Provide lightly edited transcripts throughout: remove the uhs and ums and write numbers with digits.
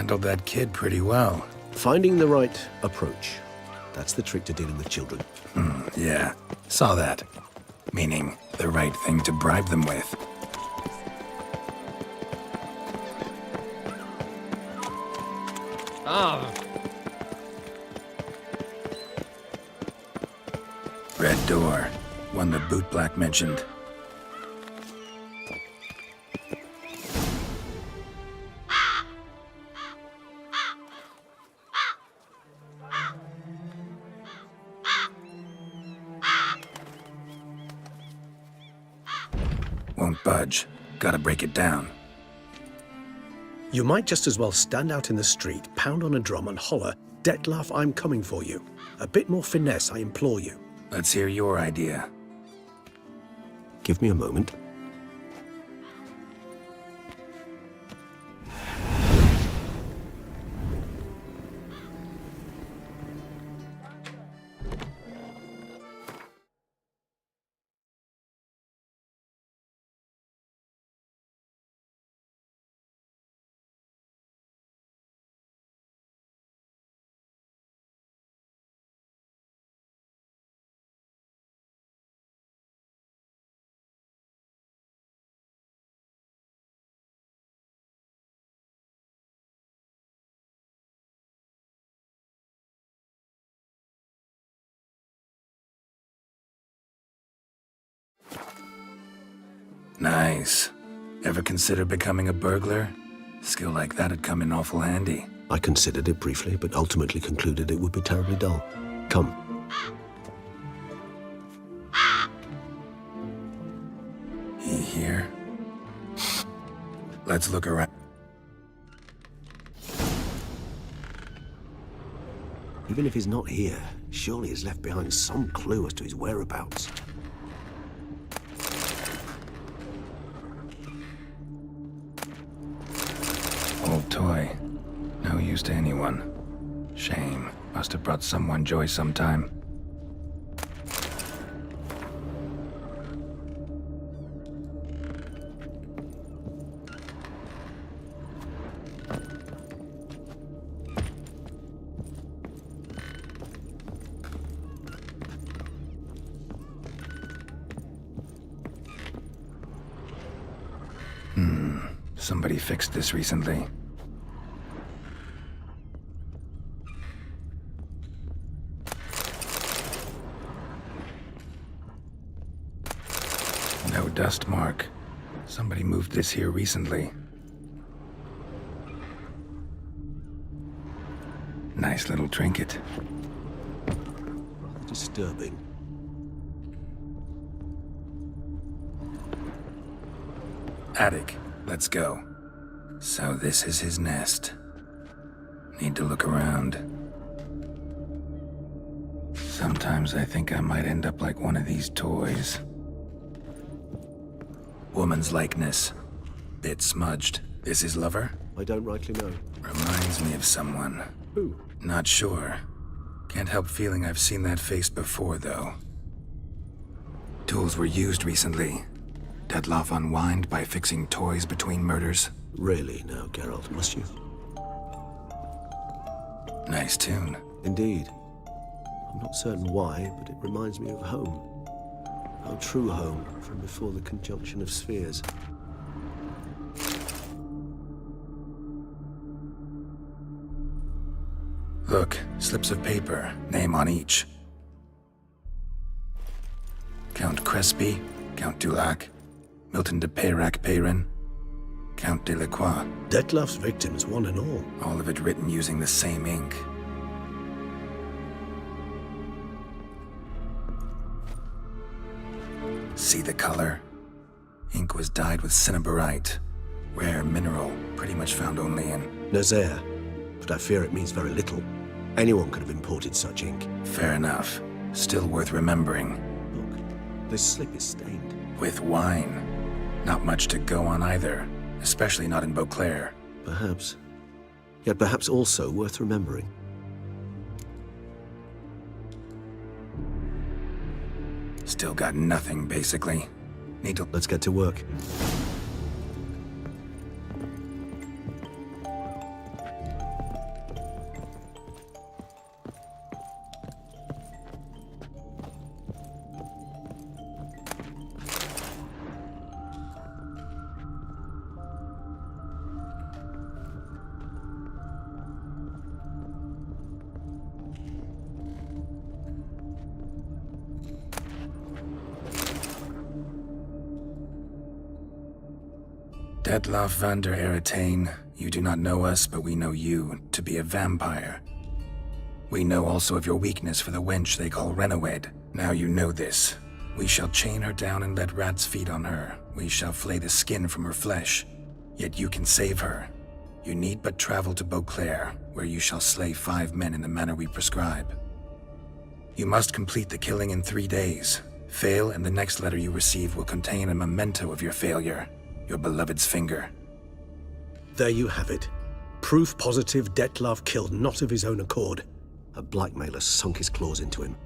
handled that kid pretty well. Finding the right approach. That's the trick to dealing with children. Yeah, saw that. Meaning, the right thing to bribe them with. Red door. One the bootblack mentioned. Won't budge. Gotta break it down. You might just as well stand out in the street, pound on a drum and holler, "Dettlaff, I'm coming for you." A bit more finesse, I implore you. Let's hear your idea. Give me a moment. Nice. Ever consider becoming a burglar? Skill like that'd come in awful handy. I considered it briefly, but ultimately concluded it would be terribly dull. Come. He here? Let's look around. Even if he's not here, surely he's left behind some clue as to his whereabouts. Old toy. No use to anyone. Shame. Must have brought someone joy sometime. Somebody fixed this recently. No dust mark. Somebody moved this here recently. Nice little trinket. Rather disturbing. Attic. Let's go. So this is his nest. Need to look around. Sometimes I think I might end up like one of these toys. Woman's likeness. Bit smudged. This his lover? I don't rightly know. Reminds me of someone. Who? Not sure. Can't help feeling I've seen that face before, though. Tools were used recently. Dettlaff unwind by fixing toys between murders. Really now, Geralt, must you? Nice tune. Indeed. I'm not certain why, but it reminds me of home. Our true home from before the conjunction of spheres. Look, slips of paper, name on each. Count Crespi, Count Dulac, Milton de Peyrac-Peyrin, Count Delacroix. Dettlaff's victims, one and all. All of it written using the same ink. See the color? Ink was dyed with cinnabarite. Rare mineral, pretty much found only in... Nazaire, but I fear it means very little. Anyone could have imported such ink. Fair enough. Still worth remembering. Look, this slip is stained. With wine. Not much to go on either, especially not in Beauclair. Perhaps. Yet perhaps also worth remembering. Still got nothing, basically. Need to... Let's get to work. Detlef van der Eretain, you do not know us, but we know you to be a vampire. We know also of your weakness for the wench they call Renawed. Now you know this. We shall chain her down and let rats feed on her. We shall flay the skin from her flesh. Yet you can save her. You need but travel to Beauclair, where you shall slay 5 men in the manner we prescribe. You must complete the killing in 3 days. Fail, and the next letter you receive will contain a memento of your failure. Your beloved's finger. There you have it. Proof positive Detlef killed not of his own accord. A blackmailer sunk his claws into him.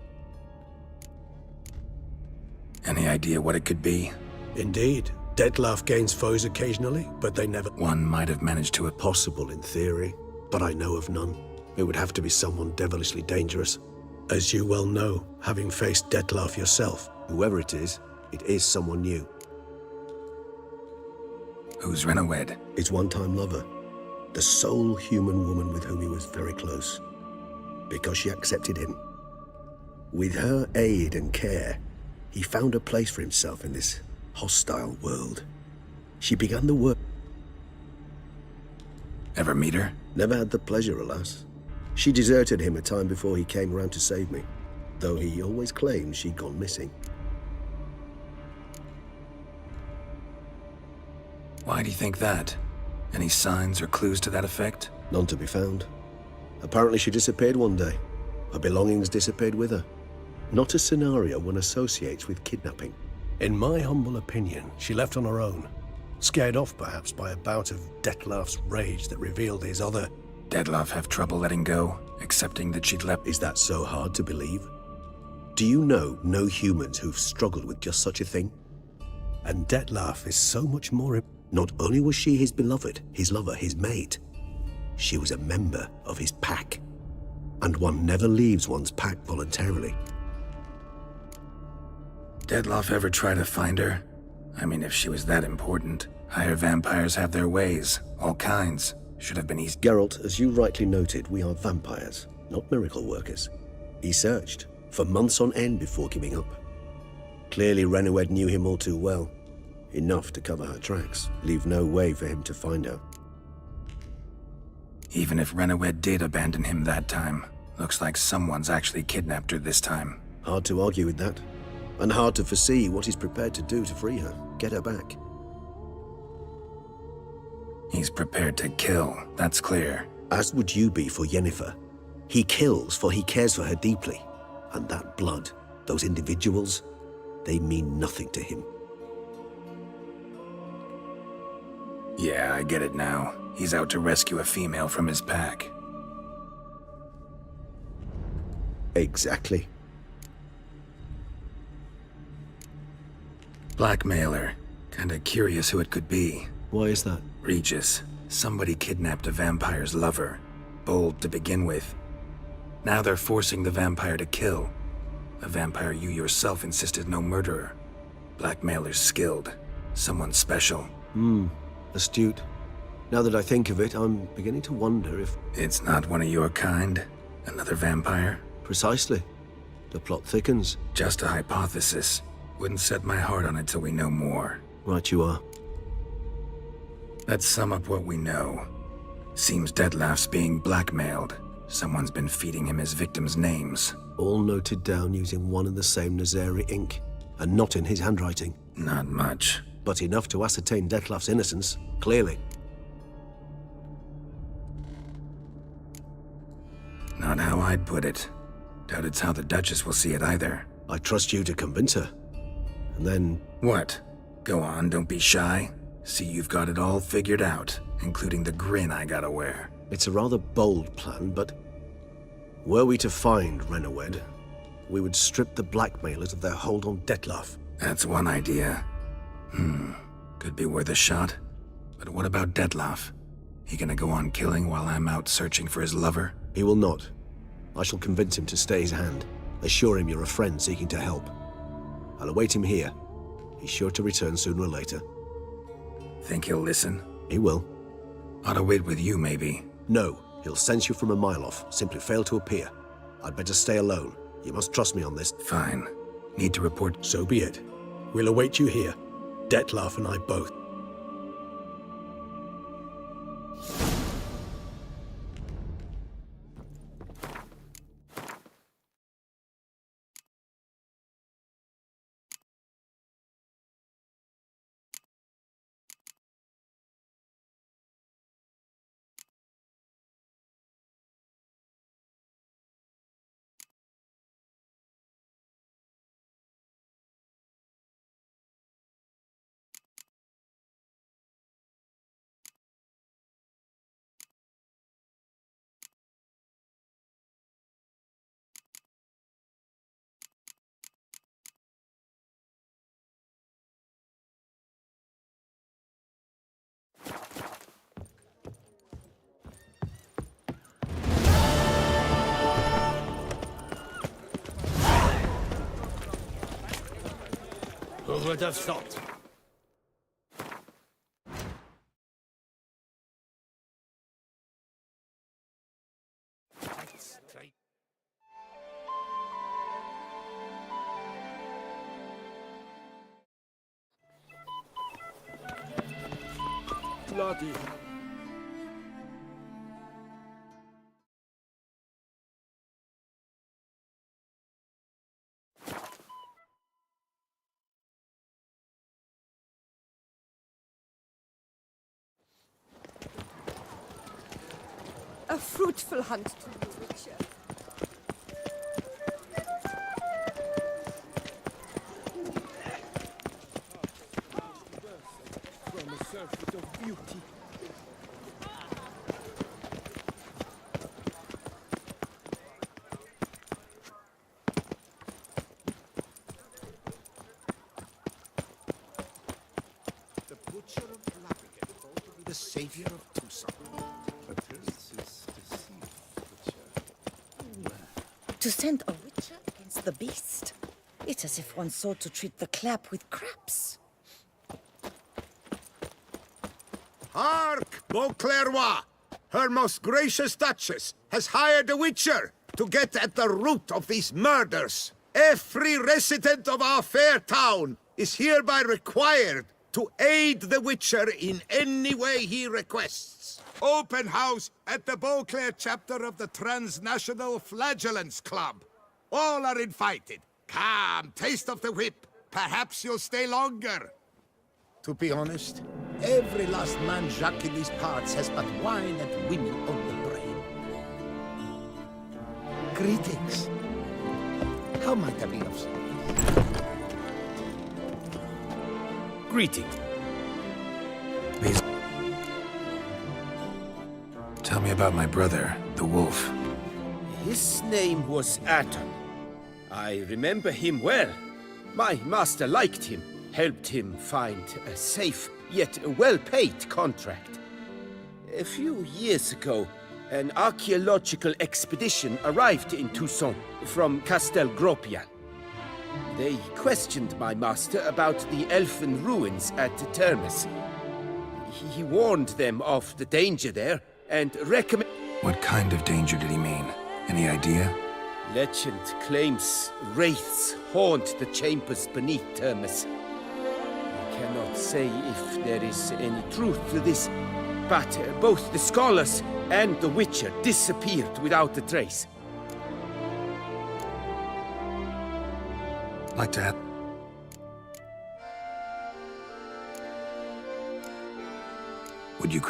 Any idea what it could be? Indeed. Detlef gains foes occasionally, but they never... One might have managed to... Possible in theory, but I know of none. It would have to be someone devilishly dangerous. As you well know, having faced Detlef yourself, whoever it is someone new. Who's Renawed? His one-time lover. The sole human woman with whom he was very close. Because she accepted him. With her aid and care, he found a place for himself in this hostile world. She began the work. Ever meet her? Never had the pleasure, alas. She deserted him a time before he came round to save me, though he always claimed she'd gone missing. Why do you think that? Any signs or clues to that effect? None to be found. Apparently she disappeared one day. Her belongings disappeared with her. Not a scenario one associates with kidnapping. In my humble opinion, she left on her own. Scared off, perhaps, by a bout of Detlef's rage that revealed his other... Detlef have trouble letting go, accepting that she'd left... Is that so hard to believe? Do you know no humans who've struggled with just such a thing? And Detlef is so much more... Not only was she his beloved, his lover, his mate, she was a member of his pack. And one never leaves one's pack voluntarily. Detlef ever try to find her? I mean, if she was that important. Higher vampires have their ways, all kinds. Should have been easy. Geralt, as you rightly noted, we are vampires, not miracle workers. He searched for months on end before giving up. Clearly Renawed knew him all too well. Enough to cover her tracks, leave no way for him to find her. Even if Renawed did abandon him that time, looks like someone's actually kidnapped her this time. Hard to argue with that. And hard to foresee what he's prepared to do to free her, get her back. He's prepared to kill, that's clear. As would you be for Yennefer. He kills for he cares for her deeply. And that blood, those individuals, they mean nothing to him. Yeah, I get it now. He's out to rescue a female from his pack. Exactly. Blackmailer. Kinda curious who it could be. Why is that? Regis. Somebody kidnapped a vampire's lover. Bold to begin with. Now they're forcing the vampire to kill. A vampire you yourself insisted no murderer. Blackmailer's skilled. Someone special. Astute. Now that I think of it, I'm beginning to wonder if... It's not one of your kind? Another vampire? Precisely. The plot thickens. Just a hypothesis. Wouldn't set my heart on it till we know more. Right you are. Let's sum up what we know. Seems Detlef's being blackmailed. Someone's been feeding him his victims' names. All noted down using one and the same Nazari ink, and not in his handwriting. Not much. But enough to ascertain Detlef's innocence, clearly. Not how I'd put it. Doubt it's how the Duchess will see it either. I trust you to convince her. And then... What? Go on, don't be shy. See you've got it all figured out, including the grin I gotta wear. It's a rather bold plan, but... Were we to find Renawed, we would strip the blackmailers of their hold on Detlef. That's one idea. Could be worth a shot. But what about Detlef? He gonna go on killing while I'm out searching for his lover? He will not. I shall convince him to stay his hand. Assure him you're a friend seeking to help. I'll await him here. He's sure to return sooner or later. Think he'll listen? He will. Ought to wait with you, maybe. No, he'll sense you from a mile off. Simply fail to appear. I'd better stay alone. You must trust me on this. Fine. Need to report. So be it. We'll await you here. Detlef and I both. Who would have thought? Let's try. Bloody. A fruitful hunt to you, Witcher. From a surfeit of beauty. The Butcher of Blaviken, thought to be the savior of Tucson. This is deceived, Butcher. To send a witcher against the beast? It's as if one sought to treat the clap with craps. Hark, Beauclervois! Her most gracious Duchess has hired a Witcher to get at the root of these murders. Every resident of our fair town is hereby required to aid the Witcher in any way he requests. Open house at the Beauclair chapter of the Transnational Flagellants Club. All are invited. Come, taste of the whip. Perhaps you'll stay longer. To be honest, every last man Jacques in these parts has but wine and women on the brain. Greetings. How might I be of service? Greetings. These... Tell me about my brother, the wolf. His name was Aton. I remember him well. My master liked him, helped him find a safe, yet well-paid contract. A few years ago, an archaeological expedition arrived in Tucson from Castel Gropian. They questioned my master about the elfin ruins at Termes. He warned them of the danger there and recommended... What kind of danger did he mean? Any idea? Legend claims wraiths haunt the chambers beneath Termes. I cannot say if there is any truth to this, but both the scholars and the Witcher disappeared without a trace. Like to have... Would you...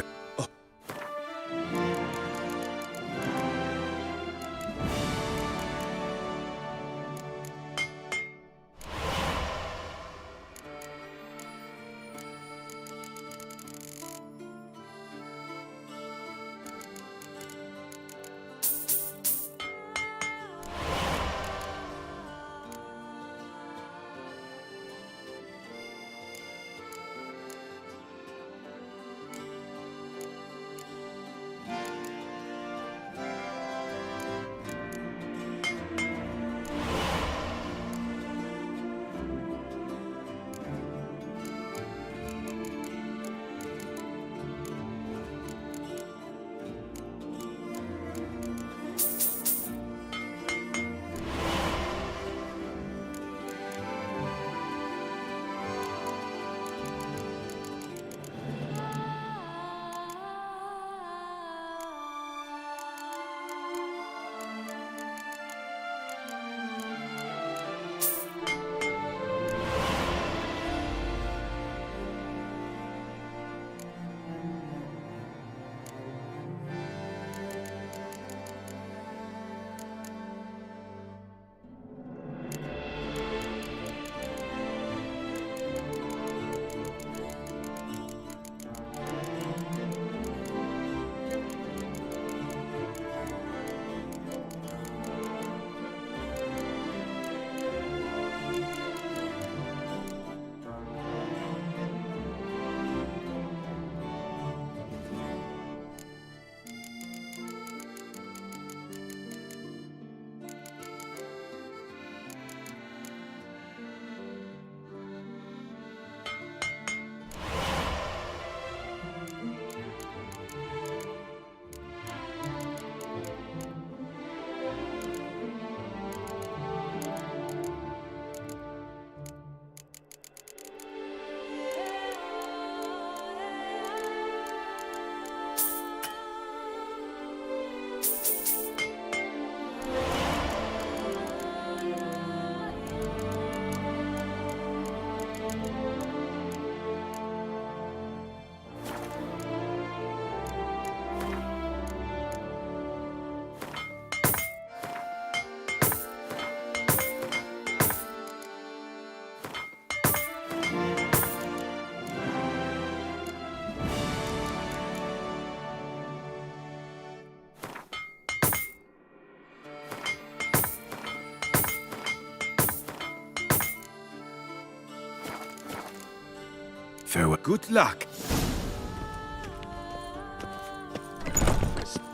Farewell. Good luck.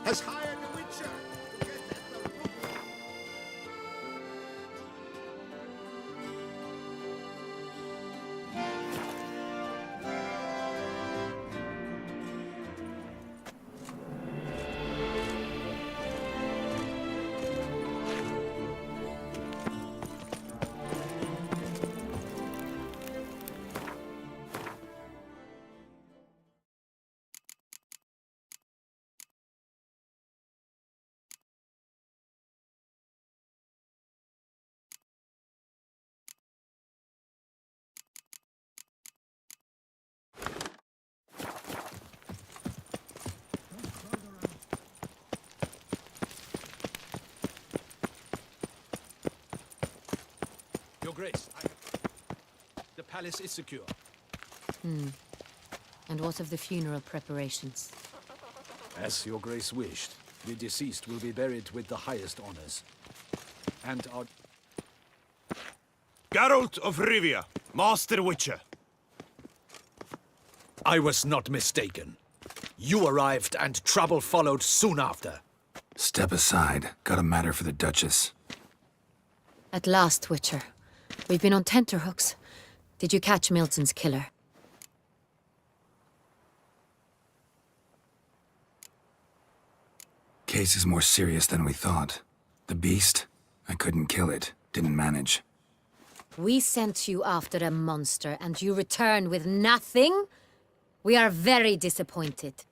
Has hired a witcher to get at the root. Your Grace, the palace is secure. And what of the funeral preparations? As Your Grace wished, the deceased will be buried with the highest honors. And our... Geralt of Rivia, Master Witcher. I was not mistaken. You arrived and trouble followed soon after. Step aside. Got a matter for the Duchess. At last, Witcher. We've been on tenterhooks. Did you catch Milton's killer? Case is more serious than we thought. The beast? I couldn't kill it. Didn't manage. We sent you after a monster, and you return with nothing? We are very disappointed.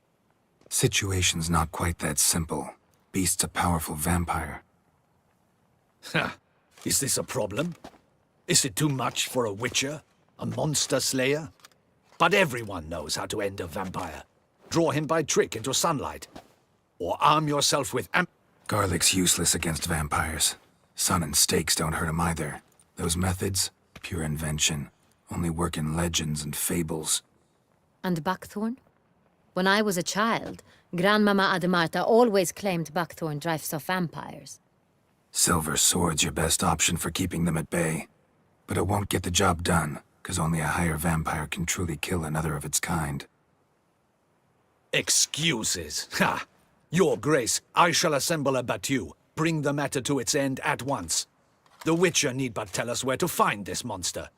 Situation's not quite that simple. Beast's a powerful vampire. Ha! Is this a problem? Is it too much for a witcher? A monster slayer? But everyone knows how to end a vampire. Draw him by trick into sunlight. Or arm yourself with Garlic's useless against vampires. Sun and stakes don't hurt him either. Those methods, pure invention. Only work in legends and fables. And Buckthorn? When I was a child, Grandmama Ademarta always claimed Buckthorn drives off vampires. Silver sword's your best option for keeping them at bay. But it won't get the job done, because only a higher vampire can truly kill another of its kind. excuses. Ha! Your Grace, I shall assemble a battue. Bring the matter to its end at once. The Witcher need but tell us where to find this monster.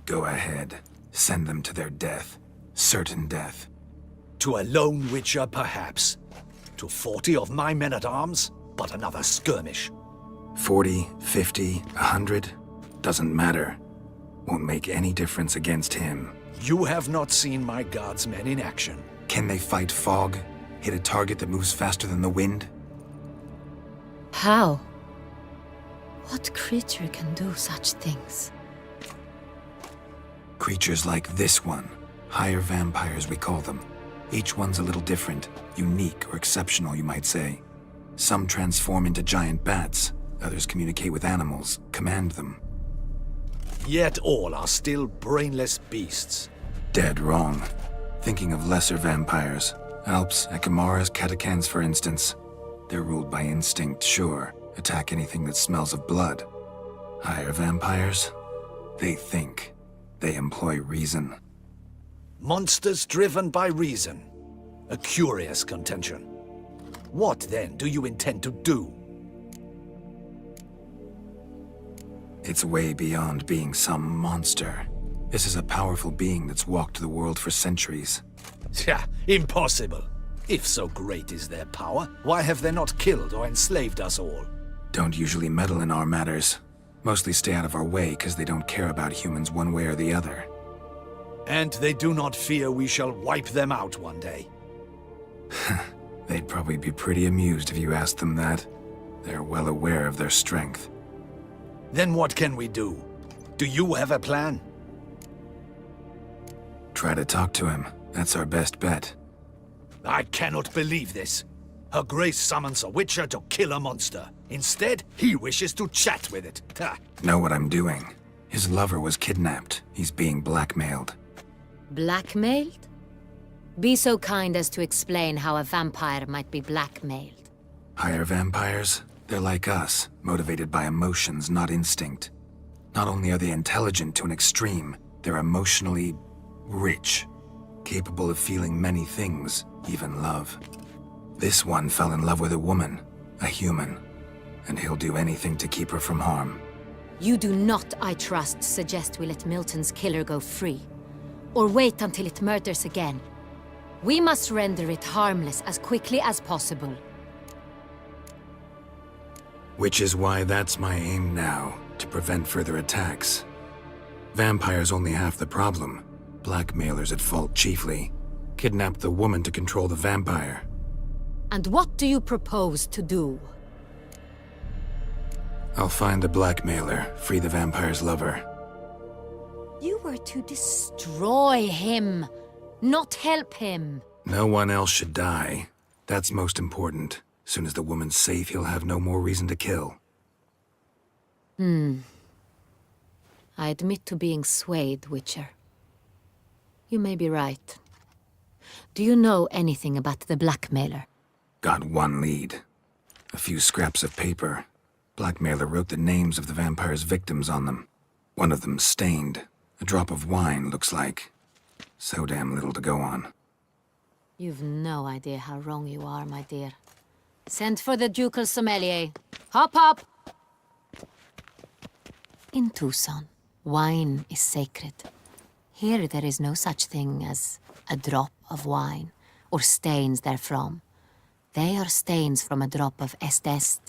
Go ahead. Send them to their death. Certain death. To a lone Witcher, perhaps. To 40 of my men-at-arms, but another skirmish. 40, 50, 100? Doesn't matter. Won't make any difference against him. You have not seen my guardsmen in action. Can they fight fog? Hit a target that moves faster than the wind? How? What creature can do such things? Creatures like this one. Higher vampires, we call them. Each one's a little different. Unique or exceptional, you might say. Some transform into giant bats. Others communicate with animals, command them. Yet all are still brainless beasts. Dead wrong. Thinking of lesser vampires. Alps, Ekamaras, Catacans, for instance. They're ruled by instinct, sure. Attack anything that smells of blood. Higher vampires? They think. They employ reason. Monsters driven by reason. A curious contention. What, then, do you intend to do? It's way beyond being some monster. This is a powerful being that's walked the world for centuries. Yeah, impossible. If so great is their power, why have they not killed or enslaved us all? Don't usually meddle in our matters. Mostly stay out of our way because they don't care about humans one way or the other. And they do not fear we shall wipe them out one day. They'd probably be pretty amused if you asked them that. They're well aware of their strength. Then what can we do? Do you have a plan? Try to talk to him. That's our best bet. I cannot believe this. Her Grace summons a Witcher to kill a monster. Instead, he wishes to chat with it. Ha! Know what I'm doing. His lover was kidnapped. He's being blackmailed. Blackmailed? Be so kind as to explain how a vampire might be blackmailed. Higher vampires? They're like us, motivated by emotions, not instinct. Not only are they intelligent to an extreme, they're emotionally rich, capable of feeling many things, even love. This one fell in love with a woman, a human, and he'll do anything to keep her from harm. You do not, I trust, suggest we let Milton's killer go free. Or wait until it murders again. We must render it harmless as quickly as possible. Which is why that's my aim now, to prevent further attacks. Vampires only half the problem. Blackmailers at fault chiefly. Kidnapped the woman to control the vampire. And what do you propose to do? I'll find the blackmailer, free the vampire's lover. You were to destroy him, not help him. No one else should die. That's most important. Soon as the woman's safe, he'll have no more reason to kill. I admit to being swayed, Witcher. You may be right. Do you know anything about the blackmailer? Got one lead. A few scraps of paper. Blackmailer wrote the names of the vampire's victims on them. One of them stained. A drop of wine, looks like. So damn little to go on. You've no idea how wrong you are, my dear. Send for the ducal sommelier. Hop, hop! In Tucson, wine is sacred. Here there is no such thing as a drop of wine, or stains therefrom. They are stains from a drop of Est,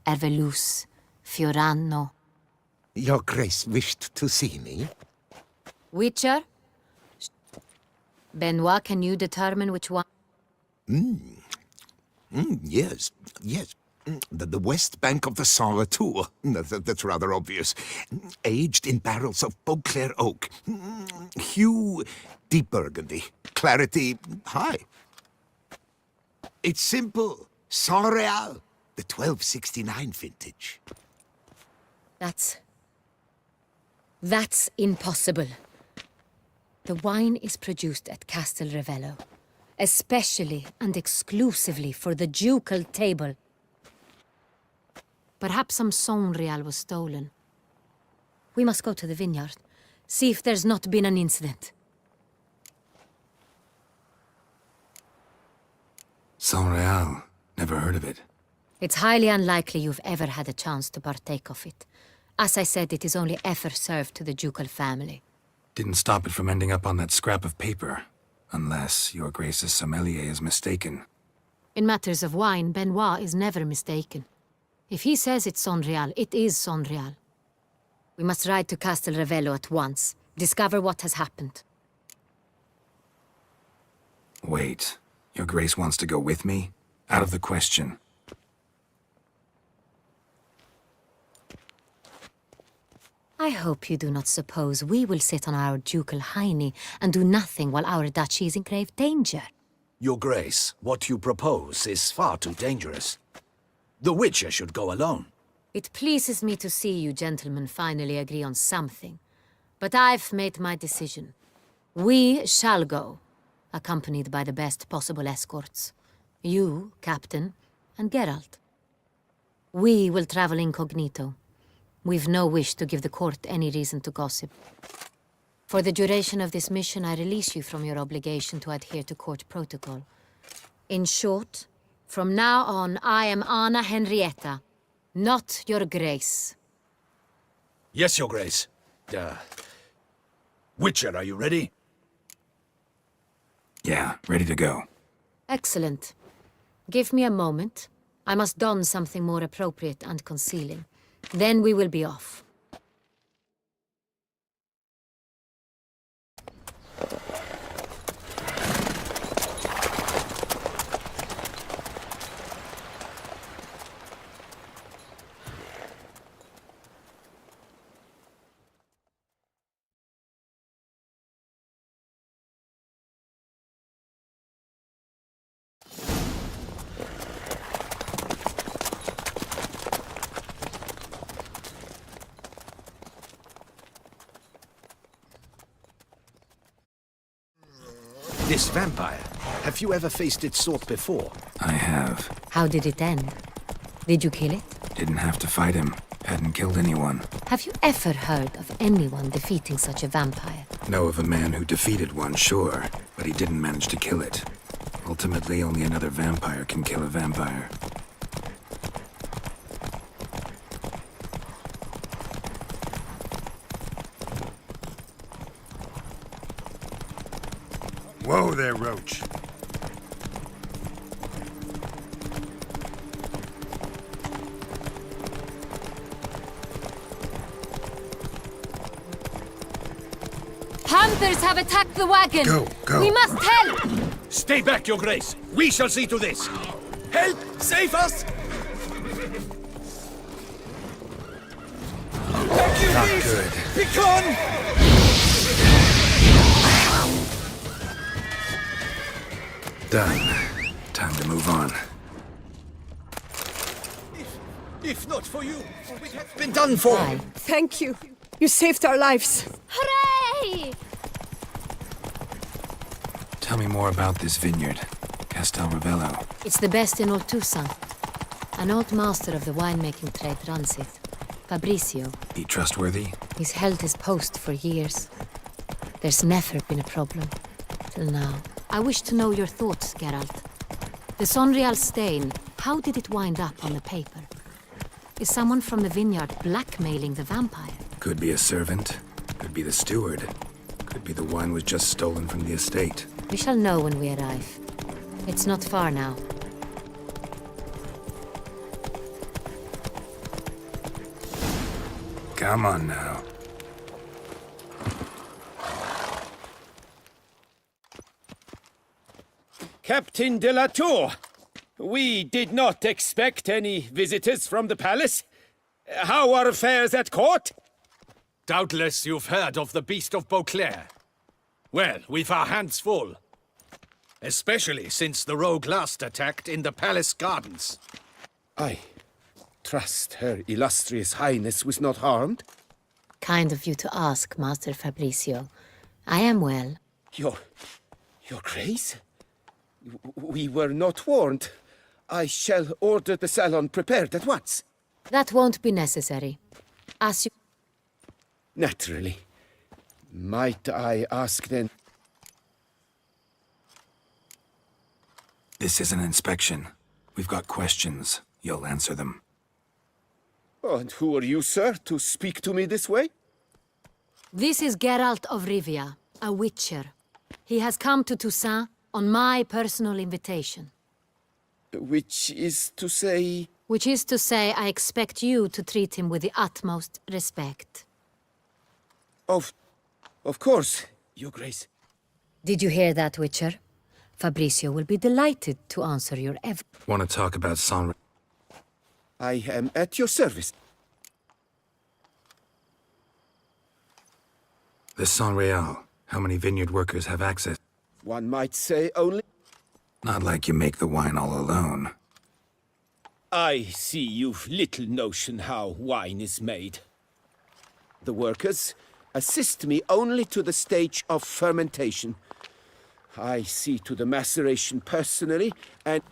Ervelus, Fiorano. Your Grace wished to see me? Witcher? Benoit, can you determine which one? Yes. The west bank of the Saar Tour. That's rather obvious. Aged in barrels of Beauclair oak. Hue, deep burgundy. Clarity, high. It's simple. Saint Real, the 1269 vintage. That's impossible. The wine is produced at Castel Ravello, especially and exclusively for the ducal table. Perhaps some Saint Real was stolen. We must go to the vineyard, see if there's not been an incident. Saint Real. Never heard of it. It's highly unlikely you've ever had a chance to partake of it. As I said, it is only ever served to the ducal family. Didn't stop it from ending up on that scrap of paper. Unless your Grace's sommelier is mistaken. In matters of wine, Benoit is never mistaken. If he says it's Saint Real, it is Saint Real. We must ride to Castel Ravello at once. Discover what has happened. Wait. Your Grace wants to go with me? Out of the question. I hope you do not suppose we will sit on our ducal hiney and do nothing while our duchy is in grave danger. Your Grace, what you propose is far too dangerous. The Witcher should go alone. It pleases me to see you gentlemen finally agree on something. But I've made my decision. We shall go, accompanied by the best possible escorts. You, Captain, and Geralt. We will travel incognito. We've no wish to give the court any reason to gossip. For the duration of this mission, I release you from your obligation to adhere to court protocol. In short, from now on, I am Anna Henrietta, not your Grace. Yes, Your Grace. Witcher, are you ready? Yeah, ready to go. Excellent. Give me a moment. I must don something more appropriate and concealing. Then we will be off. This vampire, have you ever faced its sort before? I have. How did it end? Did you kill it? Didn't have to fight him. Hadn't killed anyone. Have you ever heard of anyone defeating such a vampire? Know of a man who defeated one, sure, but he didn't manage to kill it. Ultimately, only another vampire can kill a vampire. Whoa there, Roach. Hunters have attacked the wagon! Go. We must help! Stay back, Your Grace. We shall see to this. Help! Save us! Not good. Begone! Done. Time to move on. If not for you, we'd have been done for. Aye. Thank you. You saved our lives. Hooray! Tell me more about this vineyard. Castel Ravello. It's the best in all Tucson. An old master of the winemaking trade runs it. Fabricio. He trustworthy? He's held his post for years. There's never been a problem. Till now. I wish to know your thoughts, Geralt. The Sonreal stain, how did it wind up on the paper? Is someone from the vineyard blackmailing the vampire? Could be a servant. Could be the steward. Could be the wine was just stolen from the estate. We shall know when we arrive. It's not far now. Come on now. Captain de la Tour, we did not expect any visitors from the palace. How are affairs at court? Doubtless you've heard of the Beast of Beauclair. Well, we've our hands full. Especially since the rogue last attacked in the palace gardens. I trust Her Illustrious Highness was not harmed. Kind of you to ask, Master Fabricio. I am well. Your Grace? We were not warned. I shall order the salon prepared at once. That won't be necessary. As you... Naturally. Might I ask then? This is an inspection. We've got questions. You'll answer them. Oh, and who are you, sir, to speak to me this way? This is Geralt of Rivia, a witcher. He has come to Toussaint on my personal invitation. Which is to say... Which is to say, I expect you to treat him with the utmost respect. Of course, Your Grace. Did you hear that, Witcher? Fabricio will be delighted to answer your Want to talk about San... I am at your service. The San Real. How many vineyard workers have access? One might say only... Not like you make the wine all alone. I see you've little notion how wine is made. The workers assist me only to the stage of fermentation. I see to the maceration personally, and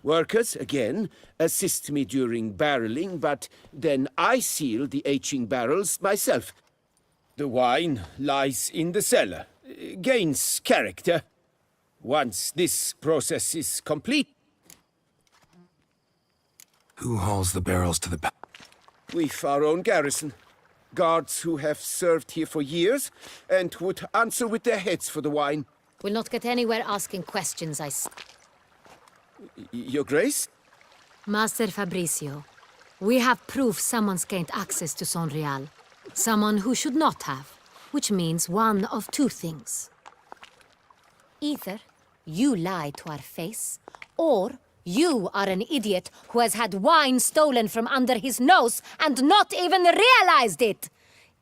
workers, again, assist me during barreling, but then I seal the aging barrels myself. The wine lies in the cellar, gains character. Once this process is complete, Who hauls the barrels to the... we've our own garrison. Guards who have served here for years and would answer with their heads for the wine. We'll not get anywhere asking questions, Your Grace? Master Fabricio, we have proof someone's gained access to Sonreal. Someone who should not have, which means one of two things. Either you lie to our face, or you are an idiot who has had wine stolen from under his nose and not even realized it.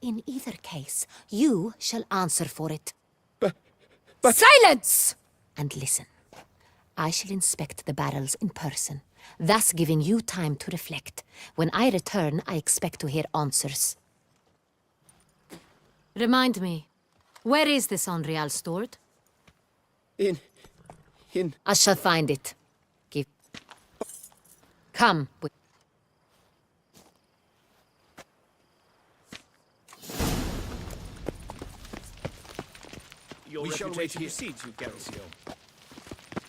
In either case, you shall answer for it. But... Silence! And listen. I shall inspect the barrels in person, thus giving you time to reflect. When I return, I expect to hear answers. Remind me, where is the Sonreal stored? In... I shall find it. Come. Your reputation precedes you, Garrisio.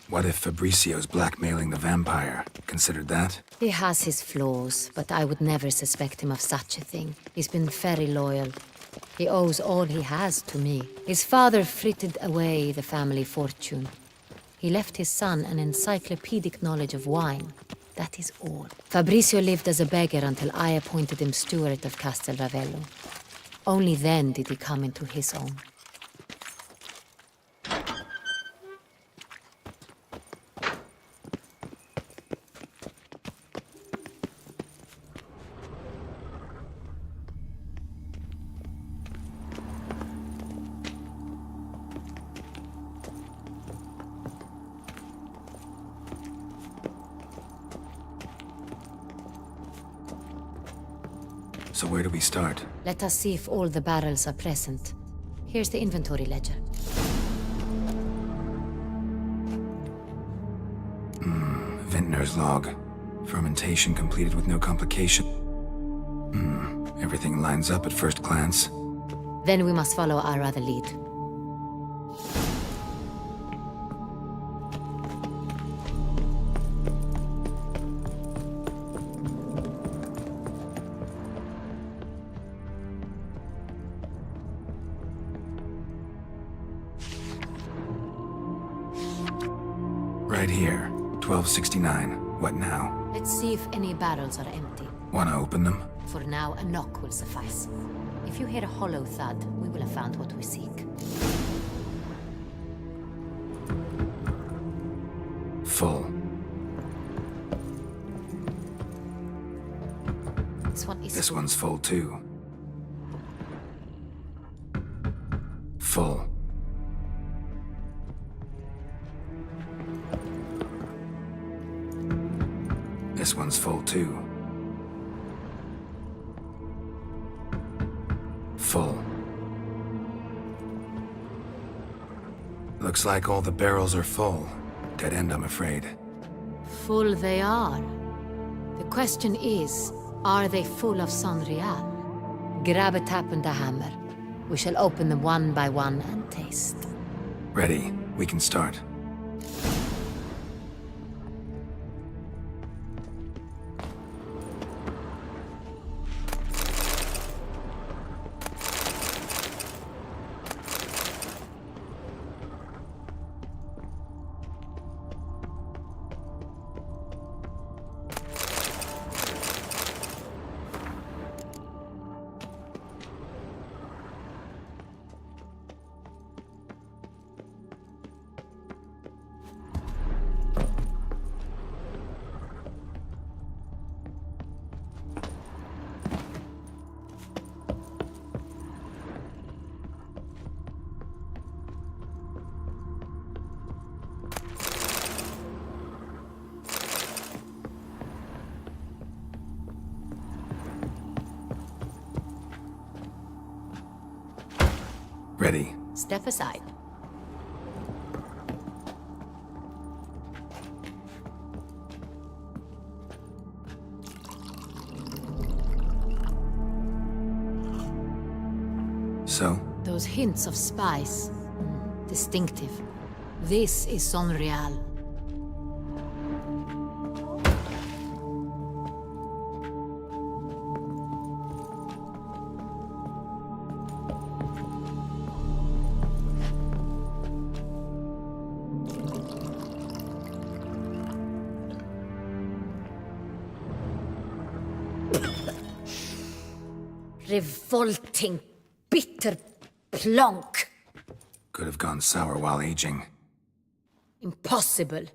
What if Fabricio's blackmailing the vampire? Considered that? He has his flaws, but I would never suspect him of such a thing. He's been very loyal. He owes all he has to me. His father frittered away the family fortune. He left his son an encyclopedic knowledge of wine. That is all. Fabricio lived as a beggar until I appointed him steward of Castel Ravello. Only then did he come into his own. So where do we start? Let us see if all the barrels are present. Here's the inventory ledger. Vintner's log. Fermentation completed with no complication. Everything lines up at first glance. Then we must follow our other lead. Right here. 1269. What now? Let's see if any barrels are empty. Wanna open them? For now, a knock will suffice. If you hear a hollow thud, we will have found what we seek. Full. This one is This full. one's full too. Full. This one's full too. Full. Looks like all the barrels are full. Dead end, I'm afraid. Full they are. The question is, are they full of Sanrial? Grab a tap and a hammer. We shall open them one by one and taste. Ready. We can start. Ready. Step aside. So? Those hints of spice. Distinctive. This is Sonreal. Revolting, bitter plonk. Could have gone sour while aging. Impossible.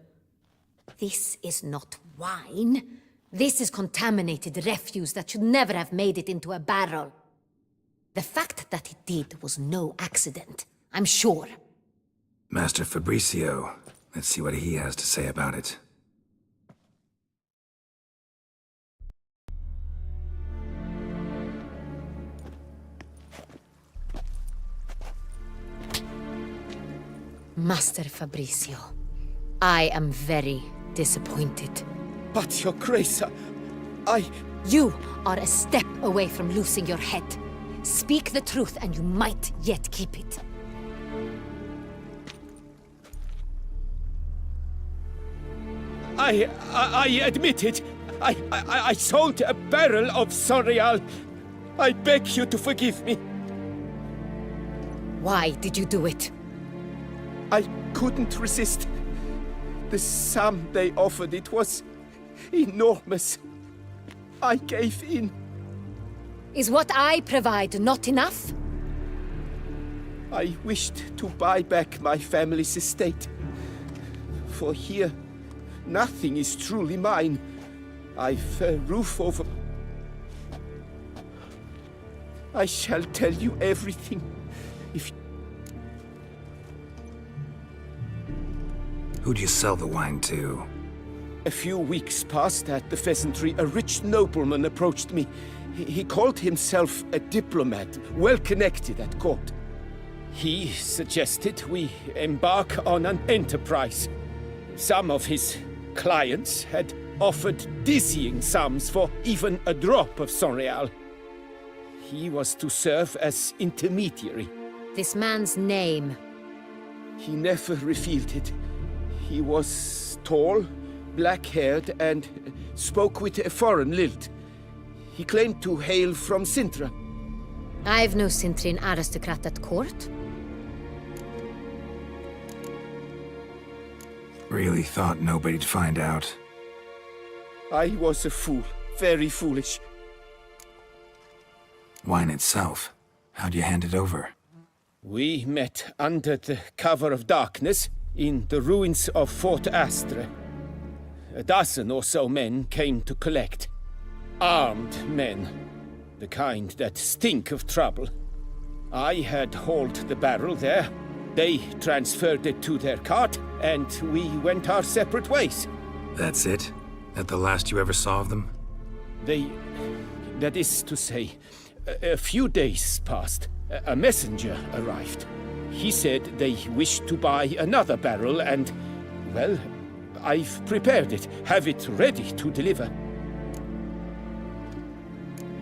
This is not wine. This is contaminated refuse that should never have made it into a barrel. The fact that it did was no accident, I'm sure. Master Fabricio. Let's see what he has to say about it. Master Fabricio, I am very disappointed. But, Your Grace, I... You are a step away from losing your head. Speak the truth and you might yet keep it. I admit it. I sold a barrel of Sorial. I beg you to forgive me. Why did you do it? I couldn't resist. The sum they offered, it was enormous. I gave in. Is what I provide not enough? I wished to buy back my family's estate. For here, nothing is truly mine. I've a roof over... I shall tell you everything. If... Who do you sell the wine to? A few weeks past at the pheasantry, a rich nobleman approached me. He called himself a diplomat, well connected at court. He suggested we embark on an enterprise. Some of his clients had offered dizzying sums for even a drop of Sorial. He was to serve as intermediary. This man's name. He never revealed it. He was tall, black-haired, and spoke with a foreign lilt. He claimed to hail from Sintra. I've no Cintrin aristocrat at court. Really thought nobody'd find out. I was a fool, very foolish. Wine itself, how'd you hand it over? We met under the cover of darkness in the ruins of Fort Astre. A dozen or so men came to collect. Armed men, the kind that stink of trouble. I had hauled the barrel there. They transferred it to their cart, and we went our separate ways. That's it? That the last you ever saw of them? That is to say, a few days passed. A messenger arrived. He said they wished to buy another barrel and, well, I've prepared it, have it ready to deliver.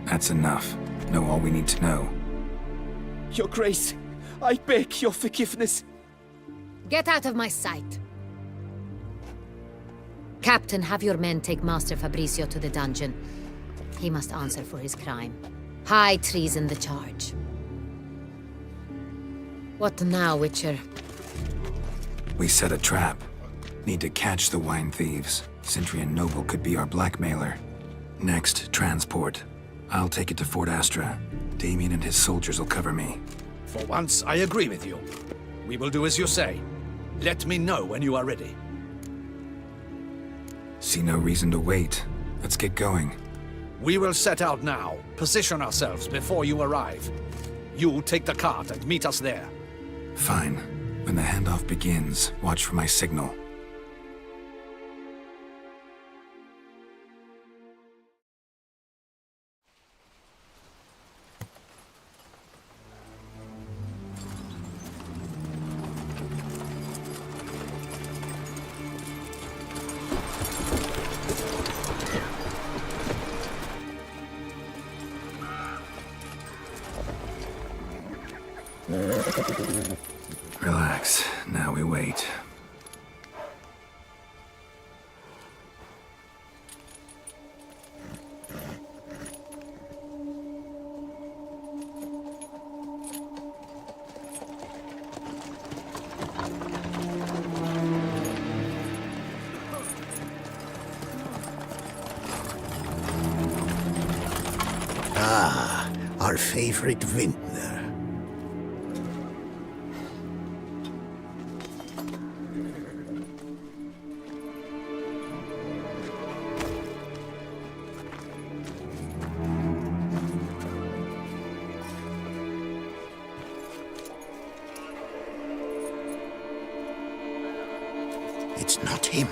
That's enough. Know all we need to know. Your Grace, I beg your forgiveness. Get out of my sight. Captain, have your men take Master Fabrizio to the dungeon. He must answer for his crime. High treason the charge. What now, Witcher? We set a trap. Need to catch the wine thieves. Cintrian Noble could be our blackmailer. Next, transport. I'll take it to Fort Astra. Damien and his soldiers will cover me. For once, I agree with you. We will do as you say. Let me know when you are ready. See no reason to wait. Let's get going. We will set out now. Position ourselves before you arrive. You take the cart and meet us there. Fine. When the handoff begins, watch for my signal. Relax. Now we wait. Ah, our favorite vintner. It's not him.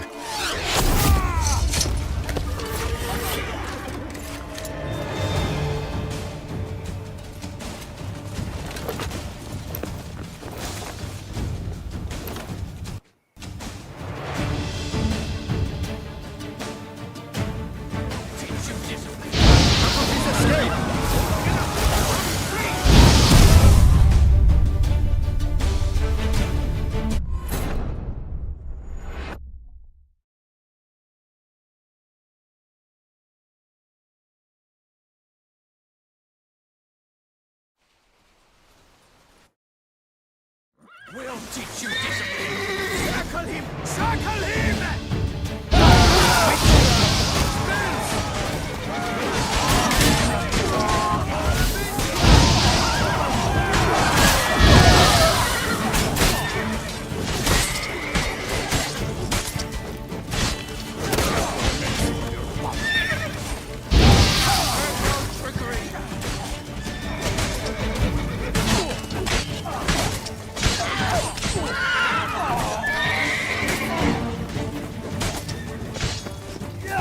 We'll teach you discipline! Circle him! Circle him!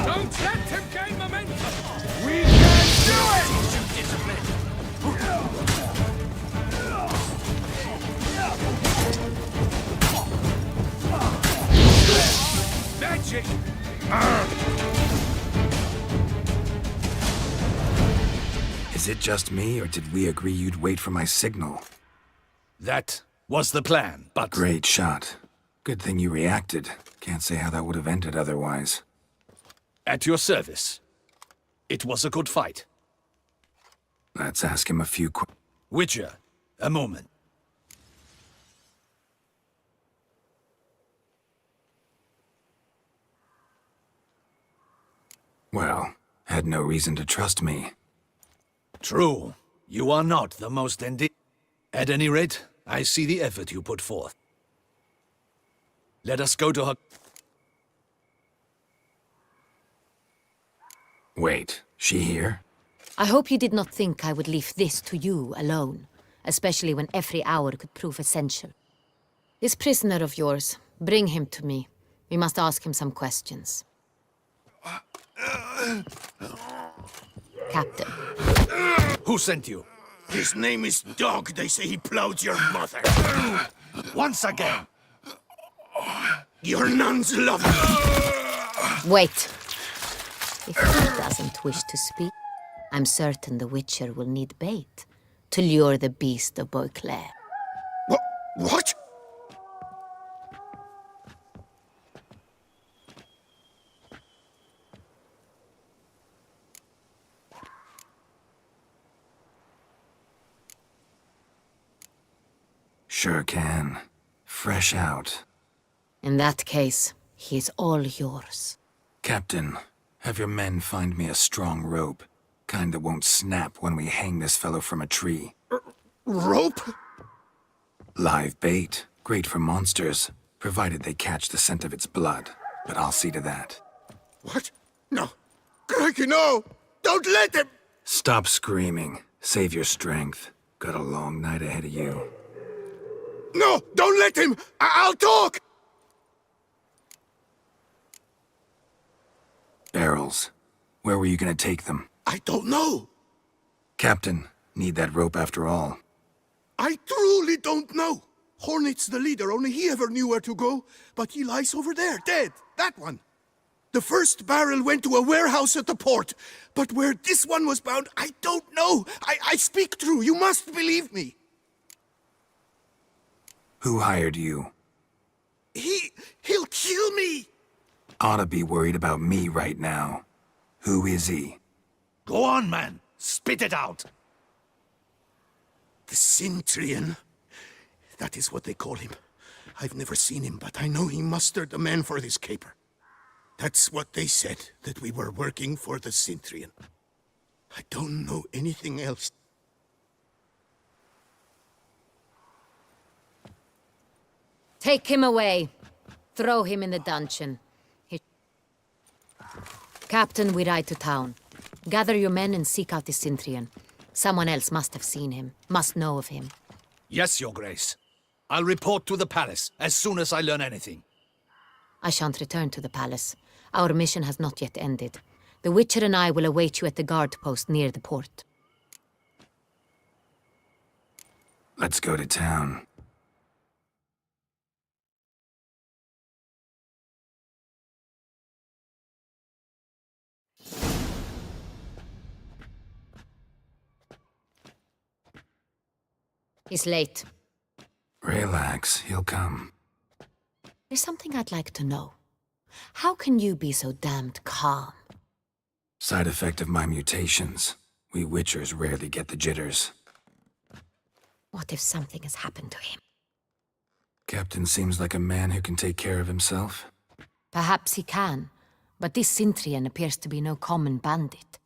Don't let him gain momentum! We can do it! Magic! Is it just me, or did we agree you'd wait for my signal? That was the plan, but... Great shot. Good thing you reacted. Can't say how that would have ended otherwise. At your service. It was a good fight. Let's ask him a few Witcher, a moment. Well, had no reason to trust me. True. You are not the most At any rate, I see the effort you put forth. Let us go to her... Wait, she here? I hope you did not think I would leave this to you alone, especially when every hour could prove essential. This prisoner of yours, bring him to me. We must ask him some questions. Captain. Who sent you? His name is Dog. They say he plowed your mother. Once again! Your nuns love me. Wait. If he doesn't wish to speak, I'm certain the Witcher will need bait to lure the beast of Beauclair. What? Sure can. Fresh out. In that case, he is all yours. Captain, have your men find me a strong rope. Kind that won't snap when we hang this fellow from a tree. Rope? Live bait. Great for monsters, provided they catch the scent of its blood. But I'll see to that. What? No. Crikey, no! Don't let him! Stop screaming. Save your strength. Got a long night ahead of you. No! Don't let him! I'll talk! Barrels. Where were you gonna take them? I don't know. Captain, need that rope after all. I truly don't know. Hornet's the leader, only he ever knew where to go. But he lies over there, dead. That one. The first barrel went to a warehouse at the port. But where this one was bound, I don't know. I speak true. You must believe me. Who hired you? He'll kill me. Oughta be worried about me right now. Who is he? Go on, man. Spit it out. The Cintrian. That is what they call him. I've never seen him, but I know he mustered the men for this caper. That's what they said, that we were working for the Cintrian. I don't know anything else. Take him away. Throw him in the dungeon. Captain, we ride to town. Gather your men and seek out the Cintrian. Someone else must have seen him, must know of him. Yes, Your Grace. I'll report to the palace as soon as I learn anything. I shan't return to the palace. Our mission has not yet ended. The Witcher and I will await you at the guard post near the port. Let's go to town. He's late. Relax, he'll come. There's something I'd like to know. How can you be so damned calm? Side effect of my mutations. We Witchers rarely get the jitters. What if something has happened to him? Captain seems like a man who can take care of himself. Perhaps he can, but this Cintrian appears to be no common bandit.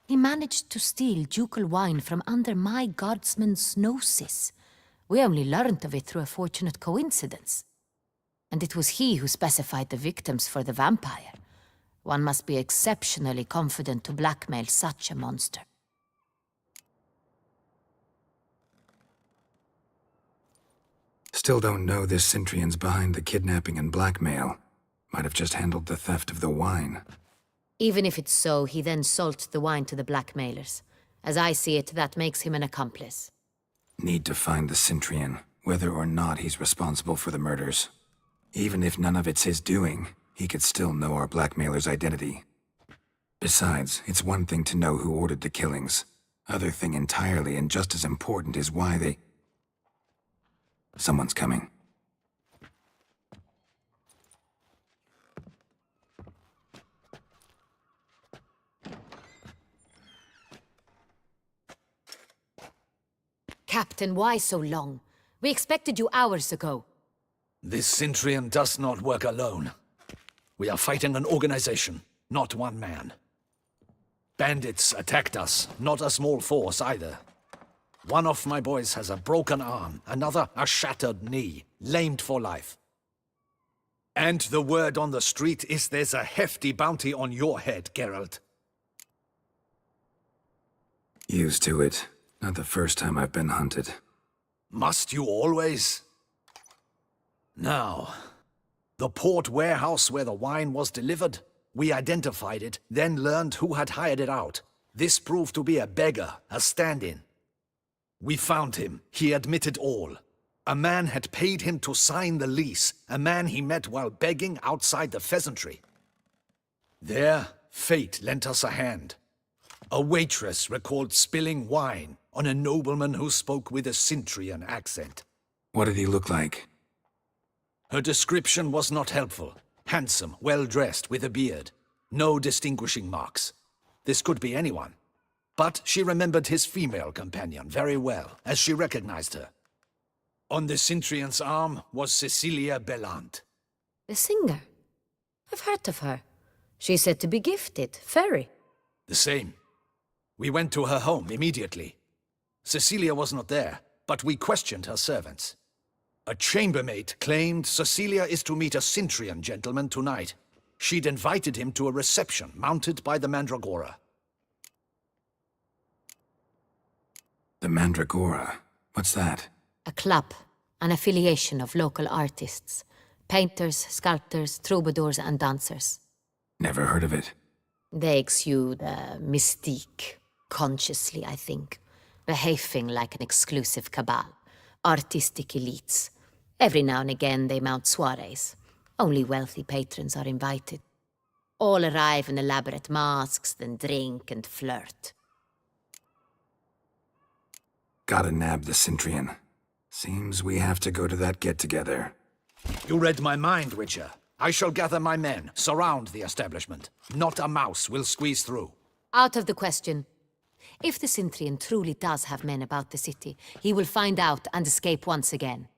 He managed to steal ducal wine from under my guardsman's noses. We only learned of it through a fortunate coincidence. And it was he who specified the victims for the vampire. One must be exceptionally confident to blackmail such a monster. Still don't know this Cintrian's behind the kidnapping and blackmail. Might have just handled the theft of the wine. Even if it's so, he then sold the wine to the blackmailers. As I see it, that makes him an accomplice. Need to find the Cintrian, whether or not he's responsible for the murders. Even if none of it's his doing, he could still know our blackmailer's identity. Besides, it's one thing to know who ordered the killings. Other thing entirely, and just as important, is why they... Someone's coming. Captain, why so long? We expected you hours ago. This Cintrian does not work alone. We are fighting an organization, not one man. Bandits attacked us, not a small force either. One of my boys has a broken arm, another a shattered knee, lamed for life. And the word on the street is there's a hefty bounty on your head, Geralt. Used to it. Not the first time I've been hunted. Must you always? Now, the port warehouse where the wine was delivered, we identified it, then learned who had hired it out. This proved to be a beggar, a stand-in. We found him. He admitted all. A man had paid him to sign the lease, a man he met while begging outside the pheasantry. There, fate lent us a hand. A waitress recalled spilling wine on a nobleman who spoke with a Cintrian accent. What did he look like? Her description was not helpful. Handsome, well-dressed, with a beard. No distinguishing marks. This could be anyone. But she remembered his female companion very well, as she recognized her. On the Cintrian's arm was Cecilia Bellant. The singer? I've heard of her. She's said to be gifted, very. The same. We went to her home immediately. Cecilia was not there, but we questioned her servants. A chambermaid claimed Cecilia is to meet a Cintrian gentleman tonight. She'd invited him to a reception mounted by the Mandragora. The Mandragora? What's that? A club, an affiliation of local artists. Painters, sculptors, troubadours and dancers. Never heard of it. They exude mystique, consciously, I think. Behaving like an exclusive cabal. Artistic elites. Every now and again they mount soirees. Only wealthy patrons are invited. All arrive in elaborate masks, then drink and flirt. Gotta nab the Cintrian. Seems we have to go to that get-together. You read my mind, Witcher. I shall gather my men, surround the establishment. Not a mouse will squeeze through. Out of the question. If the Cintrian truly does have men about the city, he will find out and escape once again.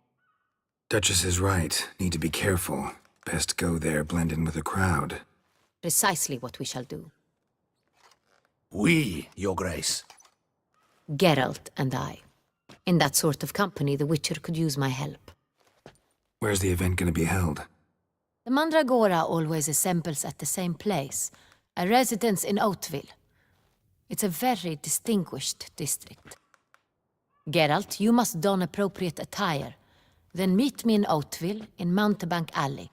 Duchess is right. Need to be careful. Best go there, blend in with the crowd. Precisely what we shall do. We, Your Grace. Geralt and I. In that sort of company, the Witcher could use my help. Where's the event gonna be held? The Mandragora always assembles at the same place, a residence in Oatville. It's a very distinguished district. Geralt, you must don appropriate attire. Then meet me in Oatville, in Mountebank Alley.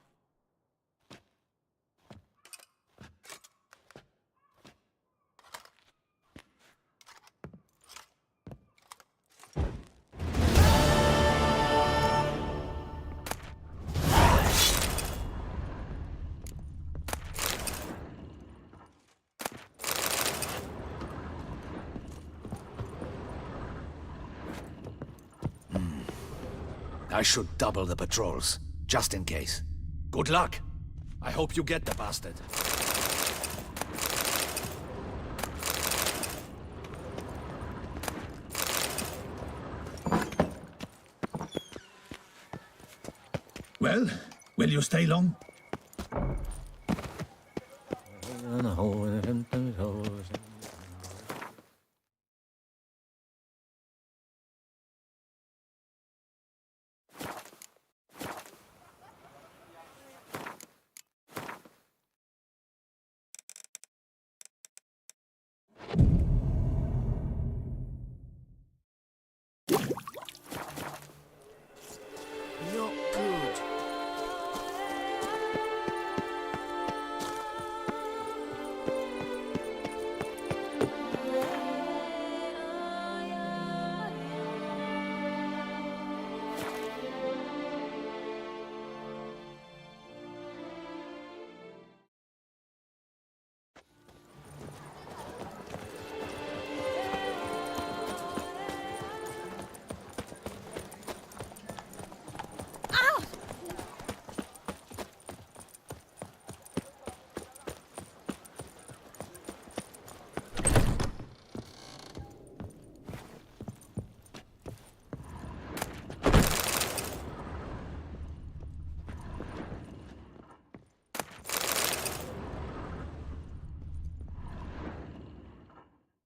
I should double the patrols, just in case. Good luck. I hope you get the bastard. Well, will you stay long? Not good.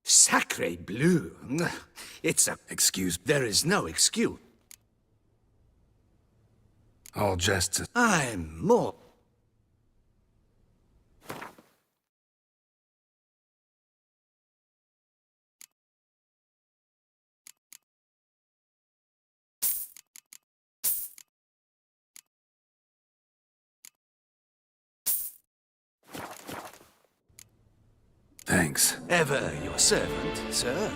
Sacre bleu! It's a... Excuse There is no excuse. all jests. I'm more... Thanks. Ever your servant, sir.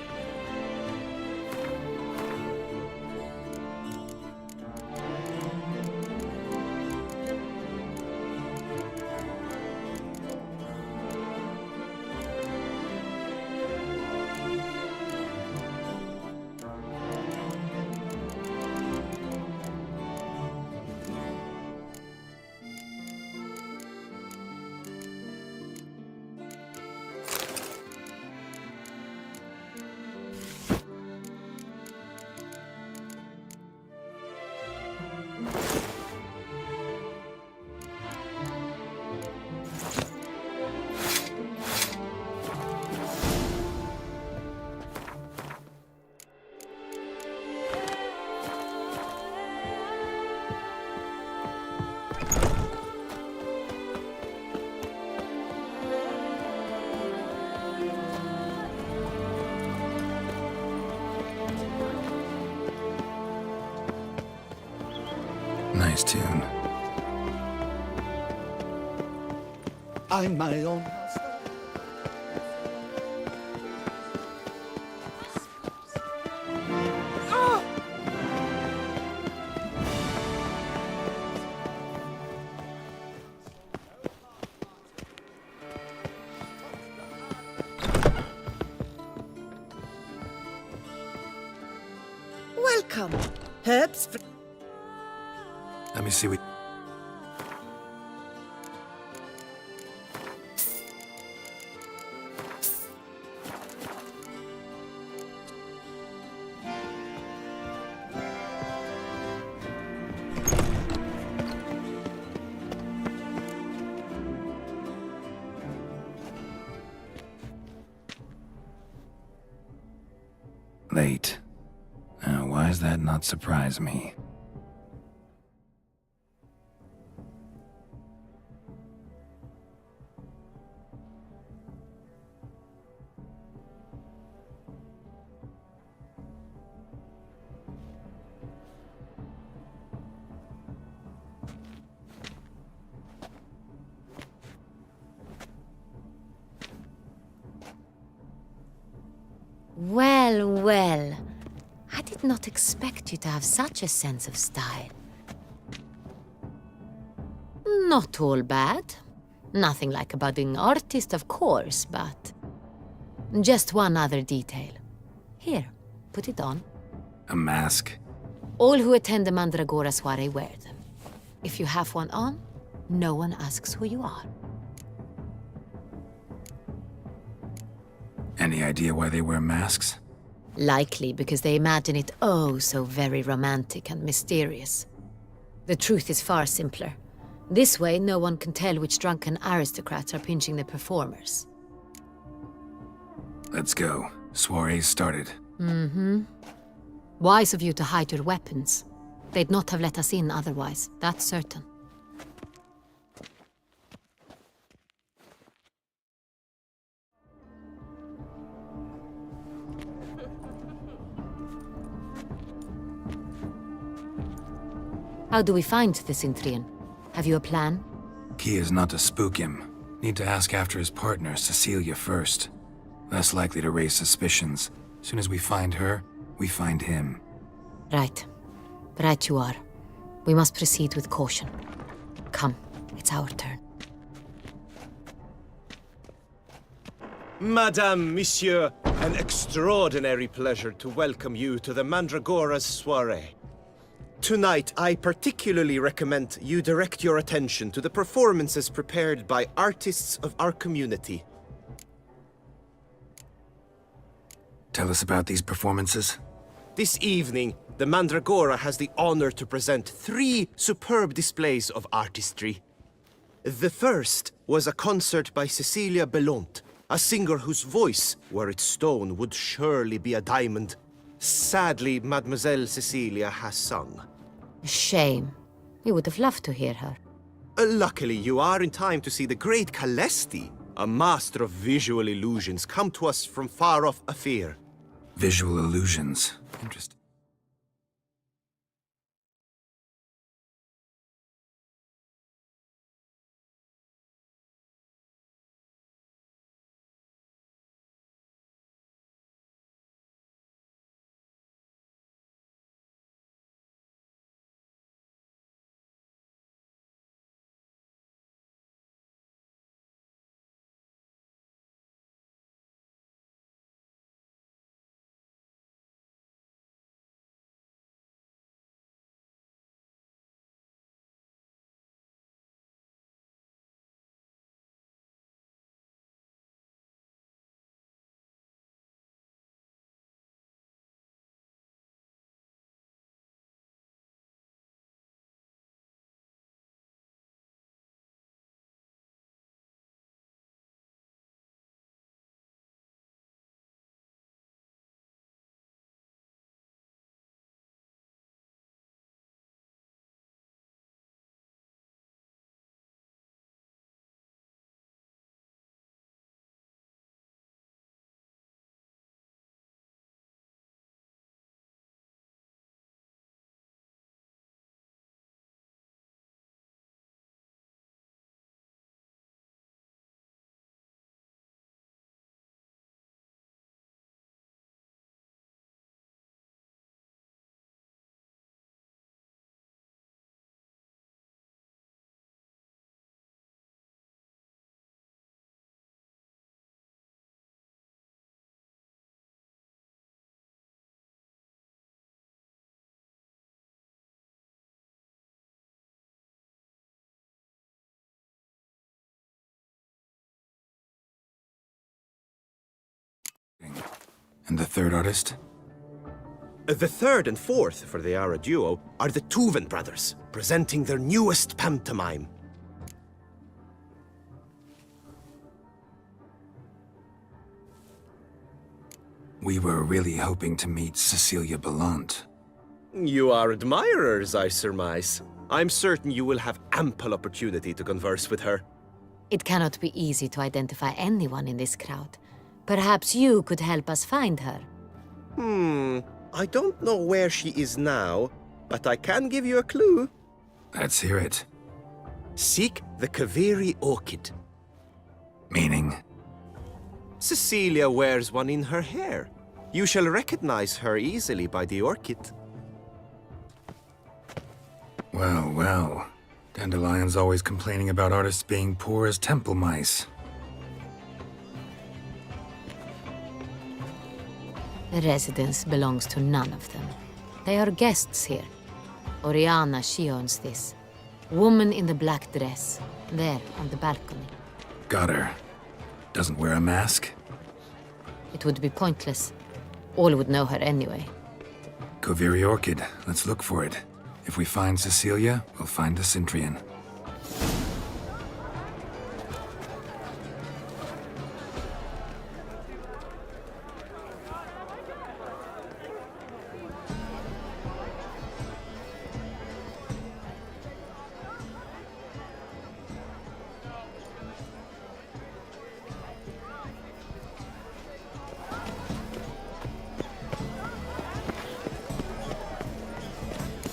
Nice tune. I'm my own... Welcome. Herbs for... Let me see what... Late. Now, why does that not surprise me? Well, well. I did not expect you to have such a sense of style. Not all bad. Nothing like a budding artist, of course, but... Just one other detail. Here, put it on. A mask? All who attend the Mandragora soiree wear them. If you have one on, no one asks who you are. Any idea why they wear masks? Likely because they imagine it oh so very romantic and mysterious. The truth is far simpler. This way, no one can tell which drunken aristocrats are pinching the performers. Let's go. Soiree's started. Wise of you to hide your weapons. They'd not have let us in otherwise, that's certain. How do we find the Cintrian? Have you a plan? Key is not to spook him. Need to ask after his partner, Cecilia, first. Less likely to raise suspicions. Soon as we find her, we find him. Right. Right you are. We must proceed with caution. Come, it's our turn. Madame, Monsieur, an extraordinary pleasure to welcome you to the Mandragora's soiree. Tonight, I particularly recommend you direct your attention to the performances prepared by artists of our community. Tell us about these performances. This evening, the Mandragora has the honor to present 3 superb displays of artistry. The first was a concert by Cecilia Bellont, a singer whose voice, were it stone, would surely be a diamond. Sadly, Mademoiselle Cecilia has sung. Shame. We would have loved to hear her. Luckily, you are in time to see the great Calesti, a master of visual illusions, come to us from far off Afir. Visual illusions. Interesting. And the third artist? The third and fourth, for they are a duo, are the Tuven brothers, presenting their newest pantomime. We were really hoping to meet Cecilia Bellont. You are admirers, I surmise. I'm certain you will have ample opportunity to converse with her. It cannot be easy to identify anyone in this crowd. Perhaps you could help us find her. I don't know where she is now, but I can give you a clue. Let's hear it. Seek the Kaveri orchid. Meaning? Cecilia wears one in her hair. You shall recognize her easily by the orchid. Well, well. Dandelion's always complaining about artists being poor as temple mice. The residence belongs to none of them. They are guests here. Oriana, she owns this. Woman in the black dress, there on the balcony. Got her. Doesn't wear a mask? It would be pointless. All would know her anyway. Kaveri orchid. Let's look for it. If we find Cecilia, we'll find the Cintrian.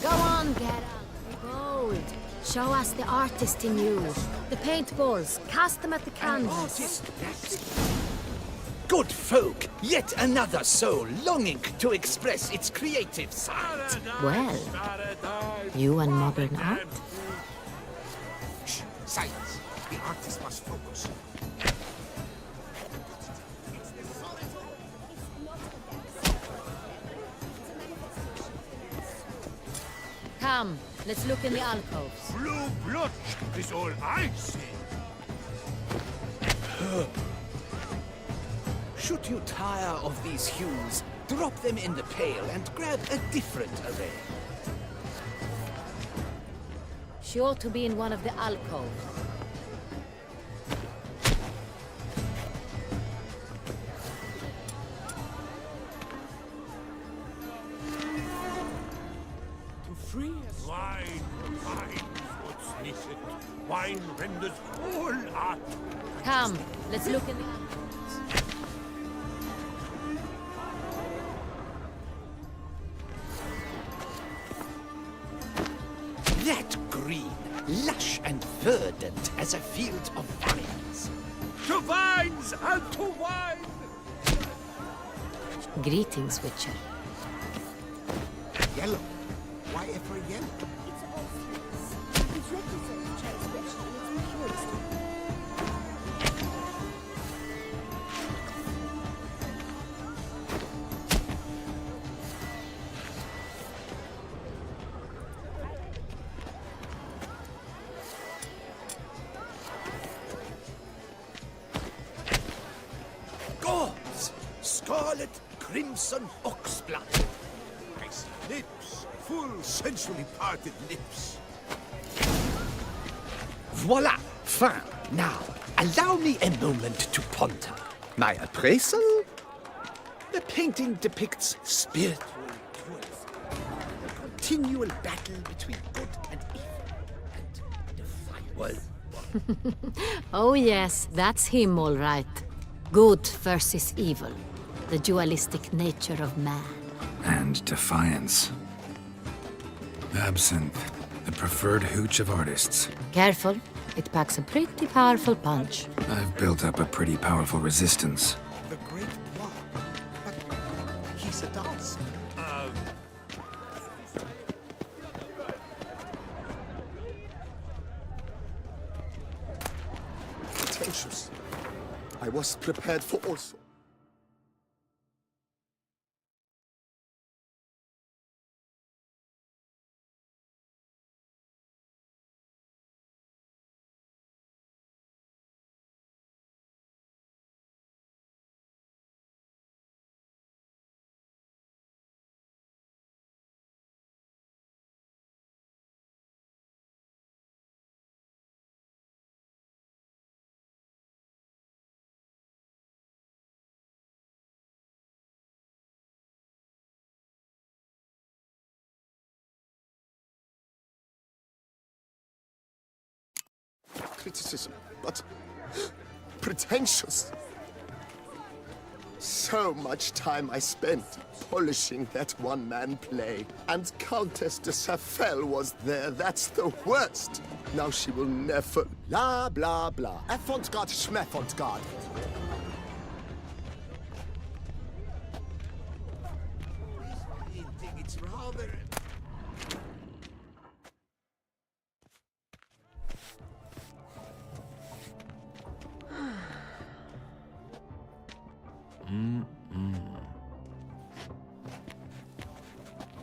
Go on, Geralt. Be bold. Show us the artist in you. The paintballs. Cast them at the canvas. Good folk, yet another soul longing to express its creative side. Well, you and modern art? Silence. The artist must focus. Come, let's look in the alcoves. Blue blood is all I see. Should you tire of these hues, drop them in the pail and grab a different array. She ought to be in one of the alcoves. Wine renders all art. Come, let's look in the alcoves. That green, lush and verdant as a field of vines. To vines and to wine! Greetings, Witcher. Yellow. Why ever yellow? It's obvious. It represents transgression in its purest form. Gauze, scarlet, crimson oxblood. Nice lips. Full, sensually parted lips. Voila! Fin! Now, allow me a moment to ponder. My appraisal? The painting depicts spiritual purity, the continual battle between good and evil, and defiance. Oh yes, that's him all right. Good versus evil. The dualistic nature of man. And defiance. Absinthe, the preferred hooch of artists. Careful, it packs a pretty powerful punch. I've built up a pretty powerful resistance. The great block. But he's a dancer. Pretentious. I was prepared for all sorts. Criticism, but pretentious. So much time I spent polishing that one-man play. And Countess de Safel was there. That's the worst. Now she will never... Blah, blah, blah. Avant-garde, schmeffant-garde. It's rather...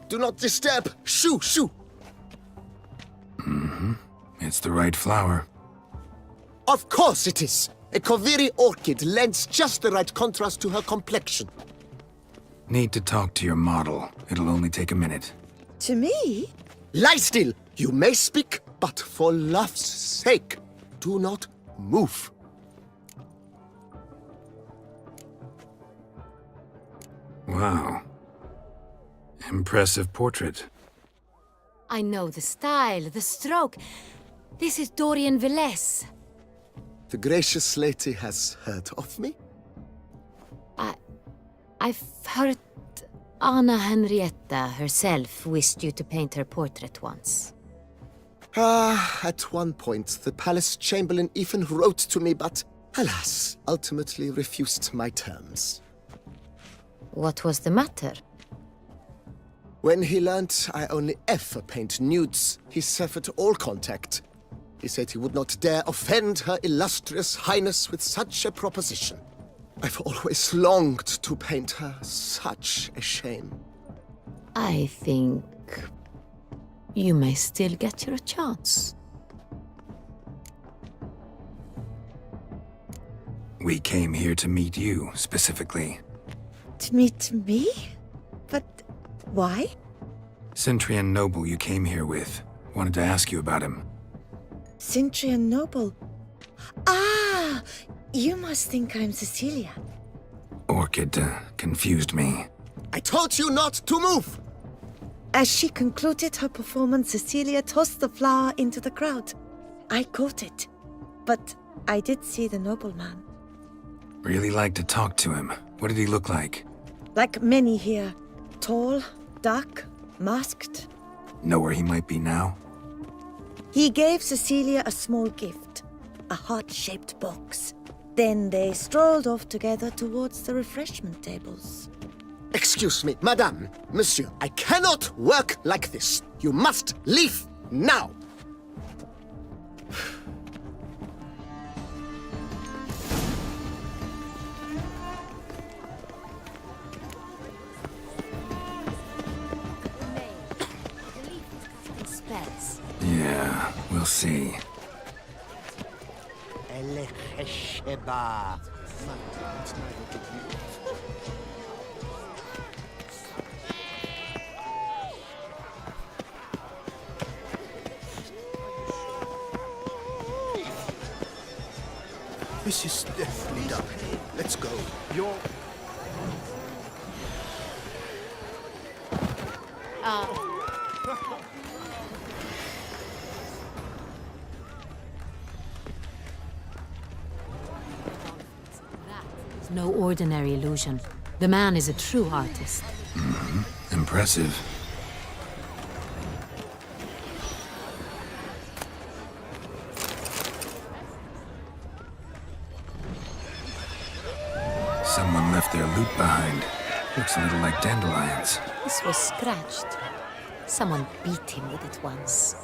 Do not disturb! Shoo, shoo! It's the right flower. Of course it is! A Koviri orchid lends just the right contrast to her complexion. Need to talk to your model. It'll only take a minute. To me? Lie still! You may speak, but for love's sake, do not move. Wow. Impressive portrait. I know the style, the stroke. This is Dorian Velez. The gracious lady has heard of me? I've heard Anna Henrietta herself wished you to paint her portrait once. At one point, the palace chamberlain even wrote to me, but alas, ultimately refused my terms. What was the matter? When he learnt I only ever paint nudes, he severed all contact. He said he would not dare offend her illustrious highness with such a proposition. I've always longed to paint her. Such a shame. I think you may still get your chance. We came here to meet you, specifically. To meet me? But why? Centrian Noble you came here with. Wanted to ask you about him. Centrian Noble. Ah! You must think I'm Cecilia. Orchid confused me. I told you not to move! As she concluded her performance, Cecilia tossed the flower into the crowd. I caught it, but I did see the nobleman. Really like to talk to him. What did he look like? Like many here. Tall, dark, masked. Know where he might be now? He gave Cecilia a small gift, a heart-shaped box. Then they strolled off together towards the refreshment tables. Excuse me, madame, monsieur, I cannot work like this. You must leave now. Yeah, we'll see. This is definitely done. Let's go. You're... No ordinary illusion. The man is a true artist. Impressive. Someone left their loot behind. Looks a little like dandelions. This was scratched. Someone beat him with it once.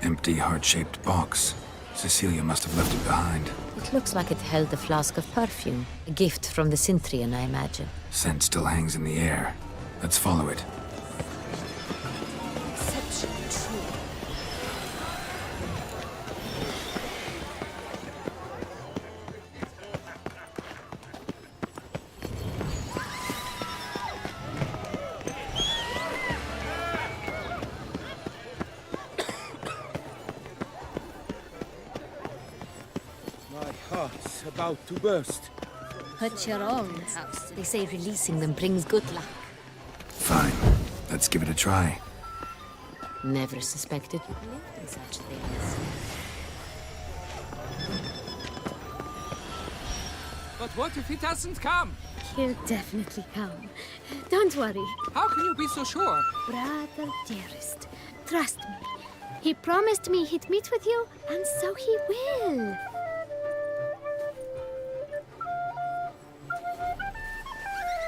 Empty, heart-shaped box. Cecilia must have left it behind. It looks like it held a flask of perfume. A gift from the Cintrian, I imagine. Scent still hangs in the air. Let's follow it. Heart's about to burst. Put your own house. They say releasing them brings good luck. Fine. Let's give it a try. Never suspected you believed in such things. But what if he doesn't come? He'll definitely come. Don't worry. How can you be so sure? Brother dearest, trust me. He promised me he'd meet with you, and so he will.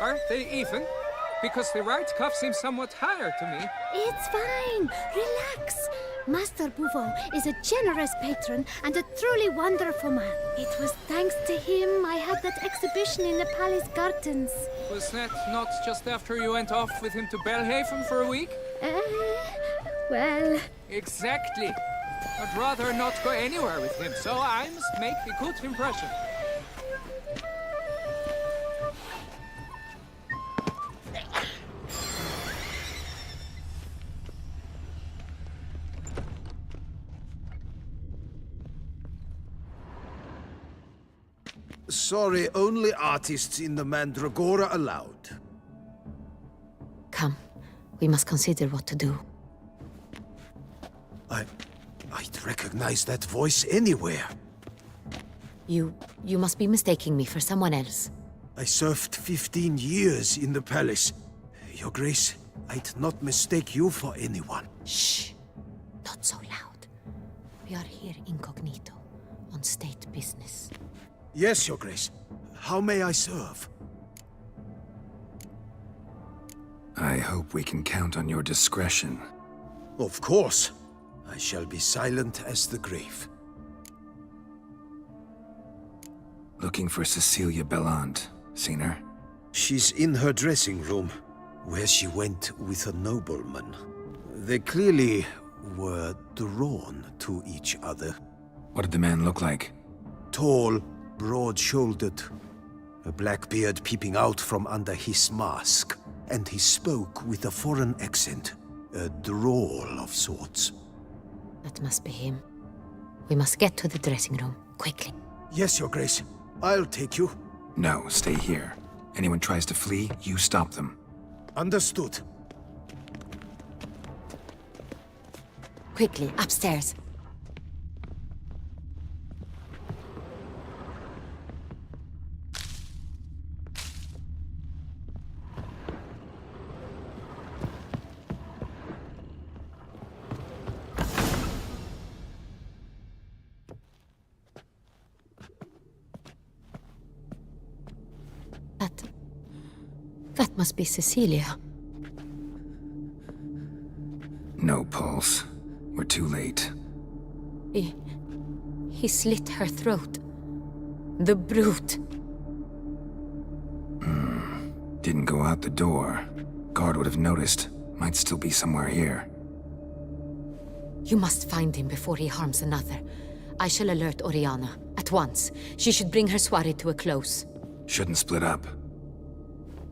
Aren't they even? Because the right cuff seems somewhat higher to me. It's fine. Relax. Master Bouveau is a generous patron and a truly wonderful man. It was thanks to him I had that exhibition in the palace gardens. Was that not just after you went off with him to Belhaven for a week? Well... Exactly. I'd rather not go anywhere with him, so I must make a good impression. Sorry, only artists in the Mandragora allowed. Come, we must consider what to do. I'd recognize that voice anywhere. You must be mistaking me for someone else. I served 15 years in the palace. Your Grace, I'd not mistake you for anyone. Shh! Not so loud. We are here incognito, on state business. Yes, Your Grace. How may I serve? I hope we can count on your discretion. Of course. I shall be silent as the grave. Looking for Cecilia Bellant. Seen her? She's in her dressing room, where she went with a nobleman. They clearly were drawn to each other. What did the man look like? Tall, broad-shouldered, a black beard peeping out from under his mask, and he spoke with a foreign accent, a drawl of sorts. That must be him. We must get to the dressing room, quickly. Yes, Your Grace. I'll take you. No, stay here. Anyone tries to flee, you stop them. Understood. Quickly, upstairs. That must be Cecilia. No pulse. We're too late. He slit her throat. The brute. Didn't go out the door. Guard would have noticed. Might still be somewhere here. You must find him before he harms another. I shall alert Oriana. At once. She should bring her soirée to a close. Shouldn't split up.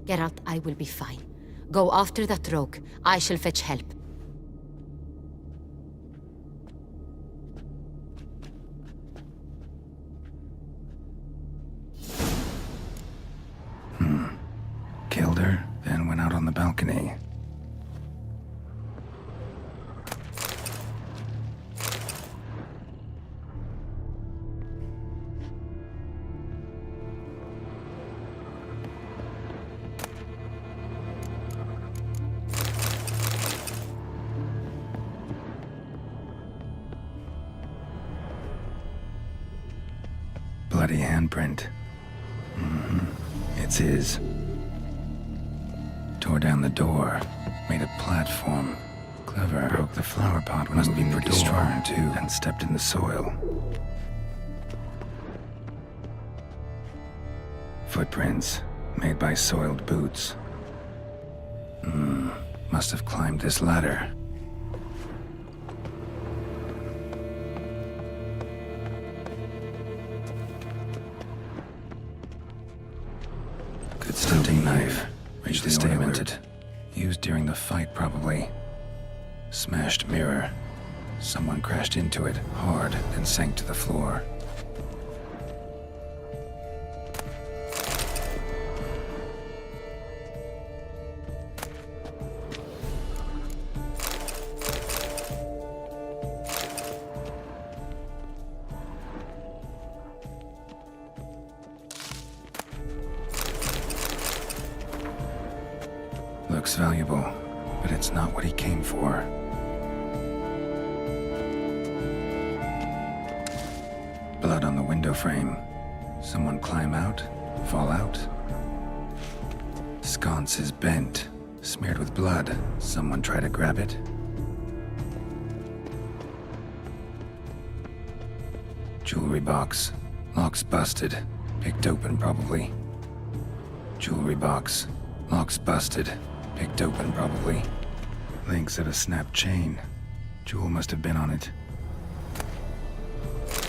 Geralt, I will be fine. Go after that rogue. I shall fetch help. Killed her, then went out on the balcony. Bloody handprint. It's his. Tore down the door, made a platform. Clever. Broke the flower pot when must be pretty strong too, and stepped in the soil. Footprints made by soiled boots. Must have climbed this ladder. Good stunting knife. Richly ornamented. Used during the fight, probably. Smashed mirror. Someone crashed into it hard, then sank to the floor. Looks valuable, but it's not what he came for. Blood on the window frame. Someone climb out? Fall out? Sconce is bent, smeared with blood. Someone try to grab it? Jewelry box. Lock's busted. Picked open, probably. Jewelry box. Lock's busted. Picked open, probably. Links at a snapped chain. Jewel must have been on it.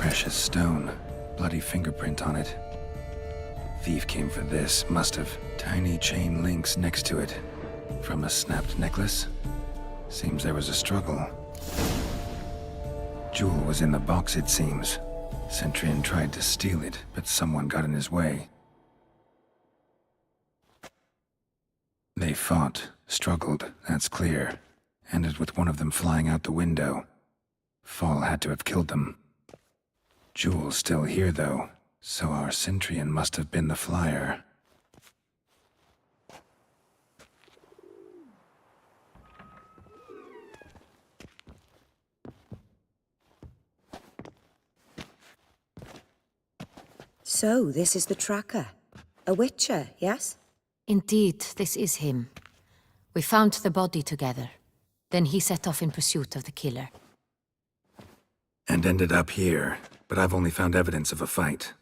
Precious stone. Bloody fingerprint on it. Thief came for this, must have. Tiny chain links next to it. From a snapped necklace? Seems there was a struggle. Jewel was in the box, it seems. Centurion tried to steal it, but someone got in his way. They fought, struggled, that's clear. Ended with one of them flying out the window. Fall had to have killed them. Jewel's still here, though, so our Centurion must have been the flyer. So, this is the tracker. A witcher, yes? Indeed, this is him. We found the body together. Then he set off in pursuit of the killer. And ended up here, but I've only found evidence of a fight.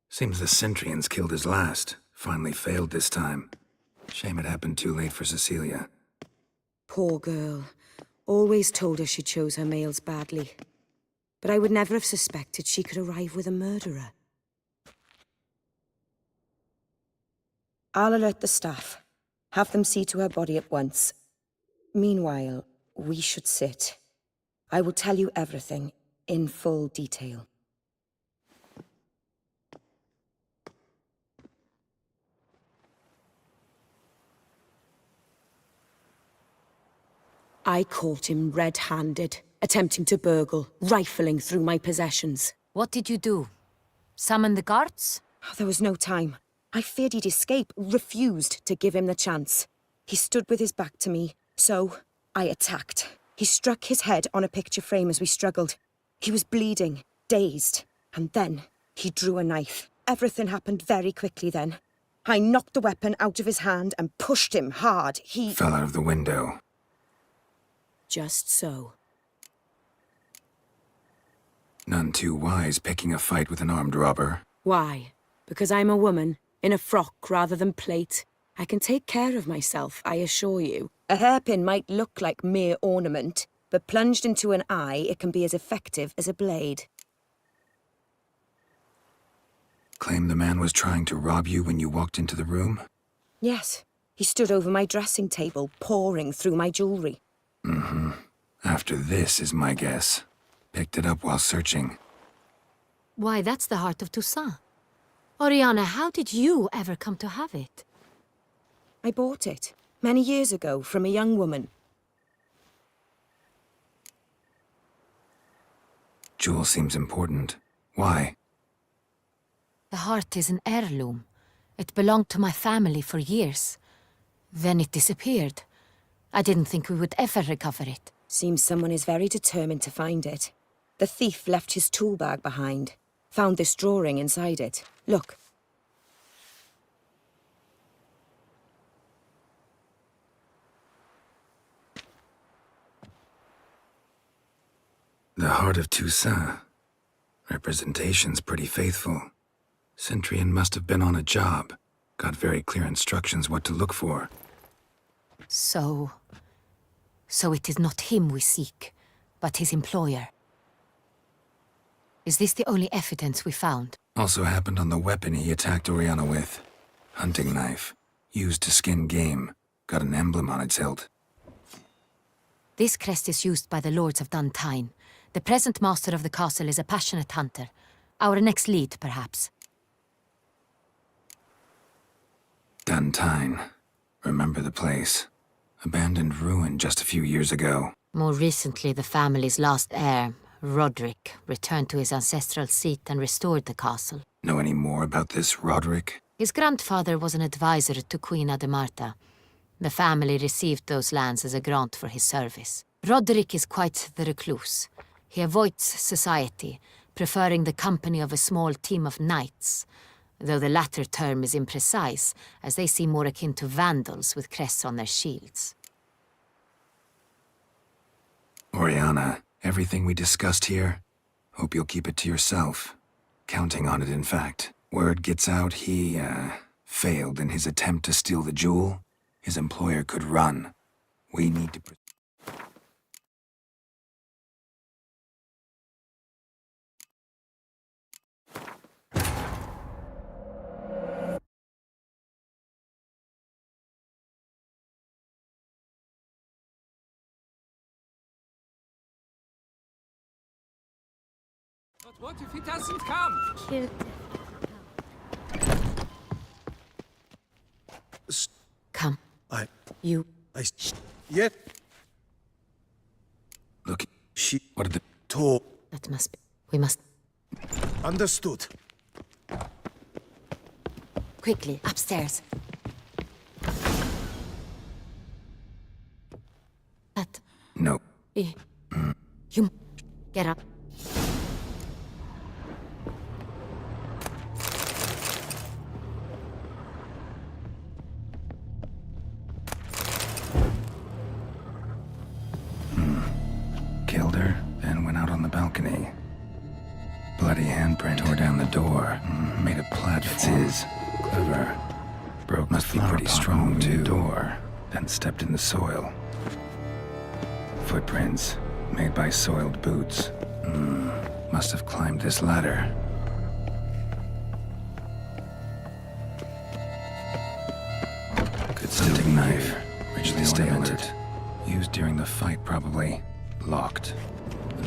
Seems the Centurion's killed his last. Finally failed this time. Shame it happened too late for Cecilia. Poor girl. Always told her she chose her males badly. But I would never have suspected she could arrive with a murderer. I'll alert the staff. Have them see to her body at once. Meanwhile, we should sit. I will tell you everything, in full detail. I caught him red-handed, attempting to burgle, rifling through my possessions. What did you do? Summon the guards? There was no time. I feared he'd escape, refused to give him the chance. He stood with his back to me, so I attacked. He struck his head on a picture frame as we struggled. He was bleeding, dazed, and then he drew a knife. Everything happened very quickly then. I knocked the weapon out of his hand and pushed him hard. He Fell out of the window. Just so. None too wise picking a fight with an armed robber. Why? Because I'm a woman, in a frock rather than plate. I can take care of myself, I assure you. A hairpin might look like mere ornament, but plunged into an eye, it can be as effective as a blade. Claim the man was trying to rob you when you walked into the room? Yes. He stood over my dressing table, pouring through my jewelry. Mm-hmm. After this is my guess. Picked it up while searching. Why, that's the heart of Toussaint. Oriana, how did you ever come to have it? I bought it, many years ago, from a young woman. Jewel seems important. Why? The heart is an heirloom. It belonged to my family for years. Then it disappeared. I didn't think we would ever recover it. Seems someone is very determined to find it. The thief left his tool bag behind. Found this drawing inside it. Look. The heart of Toussaint. Representation's pretty faithful. Centurion must have been on a job. Got very clear instructions what to look for. So it is not him we seek, but his employer. Is this the only evidence we found? Also happened on the weapon he attacked Oriana with. Hunting knife. Used to skin game. Got an emblem on its hilt. This crest is used by the Lords of Duntine. The present master of the castle is a passionate hunter. Our next lead, perhaps. Duntine. Remember the place. Abandoned ruin just a few years ago. More recently, the family's last heir, Roderick, returned to his ancestral seat and restored the castle. Know any more about this Roderick? His grandfather was an advisor to Queen Ademarta. The family received those lands as a grant for his service. Roderick is quite the recluse. He avoids society, preferring the company of a small team of knights, though the latter term is imprecise, as they seem more akin to vandals with crests on their shields. Oriana, everything we discussed here, hope you'll keep it to yourself. Counting on it, in fact. Word gets out he, failed in his attempt to steal the jewel. His employer could run. We need to... But what if he doesn't come? He'll Come. I... You. Yet Look, she what did the... told. That must be. We must. Understood. Quickly, upstairs. That. No. You. Get up. Killed her, then went out on the balcony. Bloody handprint tore down the door. Made a platform. It's his. Clever. Broke must be pretty strong, too. Door, then stepped in the soil. Footprints, made by soiled boots. Must have climbed this ladder. Good hunting knife, richly ornamented. Used during the fight, probably. Locked.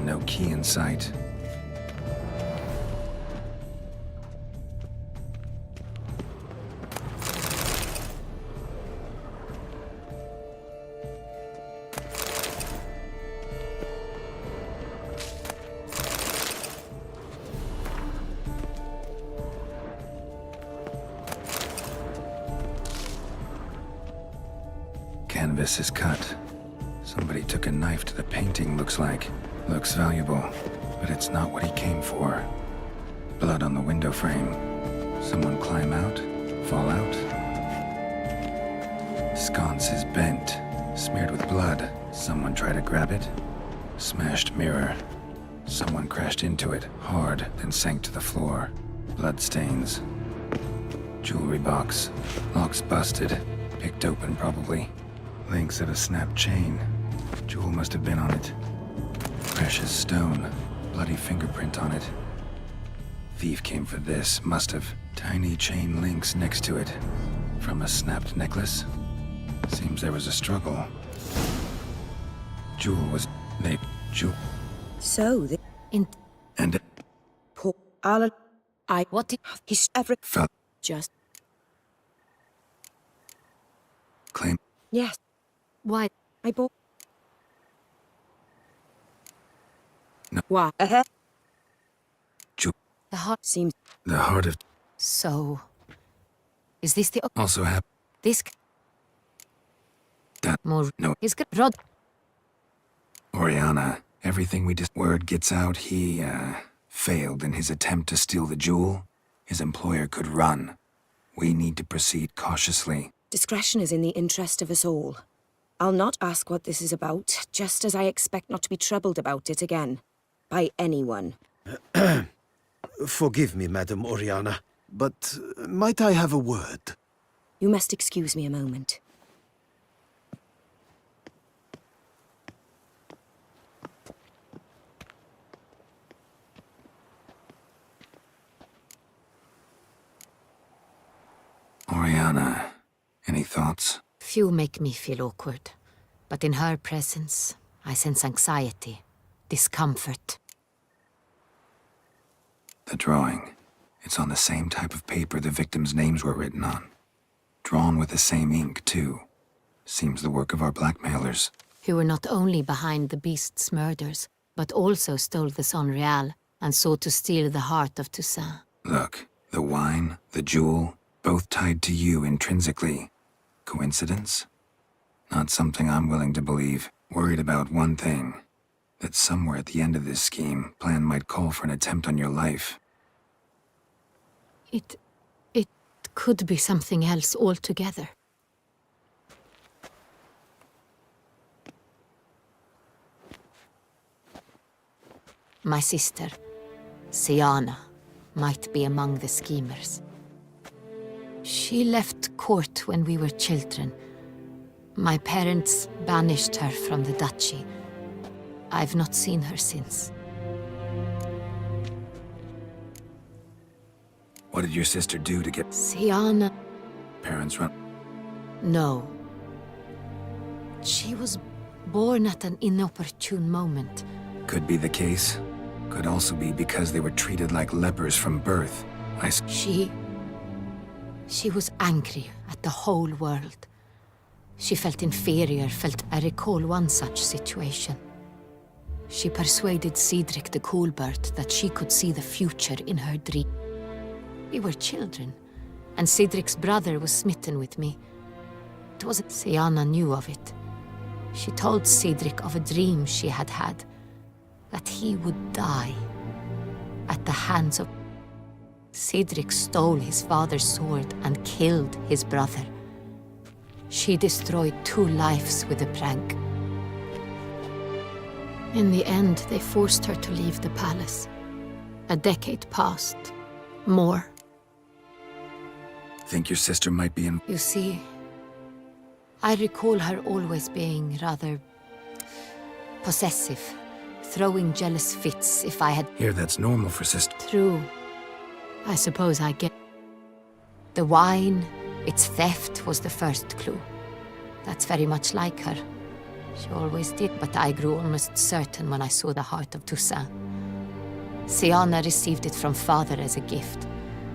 No key in sight. Canvas is cut. Somebody took a knife to the painting, looks like. Looks valuable, but it's not what he came for. Blood on the window frame. Someone climb out? Fall out? Sconce is bent, smeared with blood. Someone try to grab it? Smashed mirror. Someone crashed into it, hard, then sank to the floor. Blood stains. Jewelry box. Lock's busted. Picked open, probably. Links of a snapped chain. Jewel must have been on it. Precious stone. Bloody fingerprint on it. Thief came for this, must have. Tiny chain links next to it. From a snapped necklace? Seems there was a struggle. Jewel was... Jewel... So, the... And... Poor Alan... What did... He's ever... Felt... Just... Claim... Yes, Why? I bought... No. Why? Jewel... The heart Seems... The heart of... So. Is this the. Also have... This. That... More. No. Is good. Rod. Oriana, everything we just... Word gets out, he, failed in his attempt to steal the jewel. His employer could run. We need to proceed cautiously. Discretion is in the interest of us all. I'll not ask what this is about, just as I expect not to be troubled about it again. By anyone. Forgive me, Madam Oriana, but might I have a word? You must excuse me a moment. Oriana, any thoughts? Few make me feel awkward, but in her presence, I sense anxiety, discomfort. The drawing. It's on the same type of paper the victims' names were written on. Drawn with the same ink, too. Seems the work of our blackmailers. Who were not only behind the beast's murders, but also stole the Sonreal and sought to steal the heart of Toussaint. Look, the wine, the jewel, both tied to you intrinsically. Coincidence? Not something I'm willing to believe. Worried about one thing. That somewhere at the end of this scheme, plan might call for an attempt on your life. It could be something else altogether. My sister, Siana, might be among the schemers. She left court when we were children. My parents banished her from the duchy. I've not seen her since. What did your sister do to get Siana... parents run? No. She was born at an inopportune moment. Could be the case. Could also be because they were treated like lepers from birth. She was angry at the whole world. She felt inferior, I recall one such situation. She persuaded Cedric the Coolbird that she could see the future in her dream. We were children, and Cedric's brother was smitten with me. It wasn't Sienna knew of it. She told Cedric of a dream she had had, that he would die at the hands of... Cedric stole his father's sword and killed his brother. She destroyed 2 lives with a prank. In the end, they forced her to leave the palace. A decade passed. More. Think your sister might be in... You see, I recall her always being rather possessive, throwing jealous fits if I had... Here, that's normal for sister. True. I suppose I get... The wine, its theft was the first clue. That's very much like her. She always did, but I grew almost certain when I saw the heart of Toussaint. Sienna received it from father as a gift.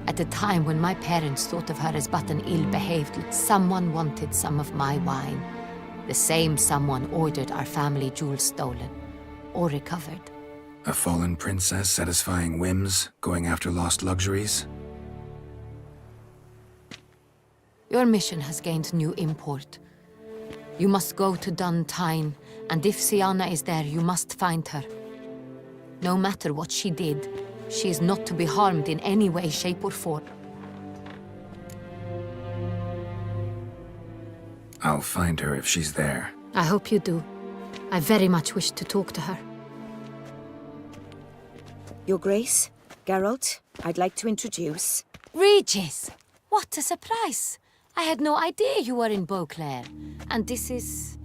At a time when my parents thought of her as but an ill-behaved... Someone wanted some of my wine. The same someone ordered our family jewels stolen. Or recovered. A fallen princess satisfying whims, going after lost luxuries? Your mission has gained new import. You must go to Dun Tine, and if Sienna is there, you must find her. No matter what she did, she is not to be harmed in any way, shape, or form. I'll find her if she's there. I hope you do. I very much wish to talk to her. Your Grace, Geralt, I'd like to introduce... Regis! What a surprise! I had no idea you were in Beauclair. And this is...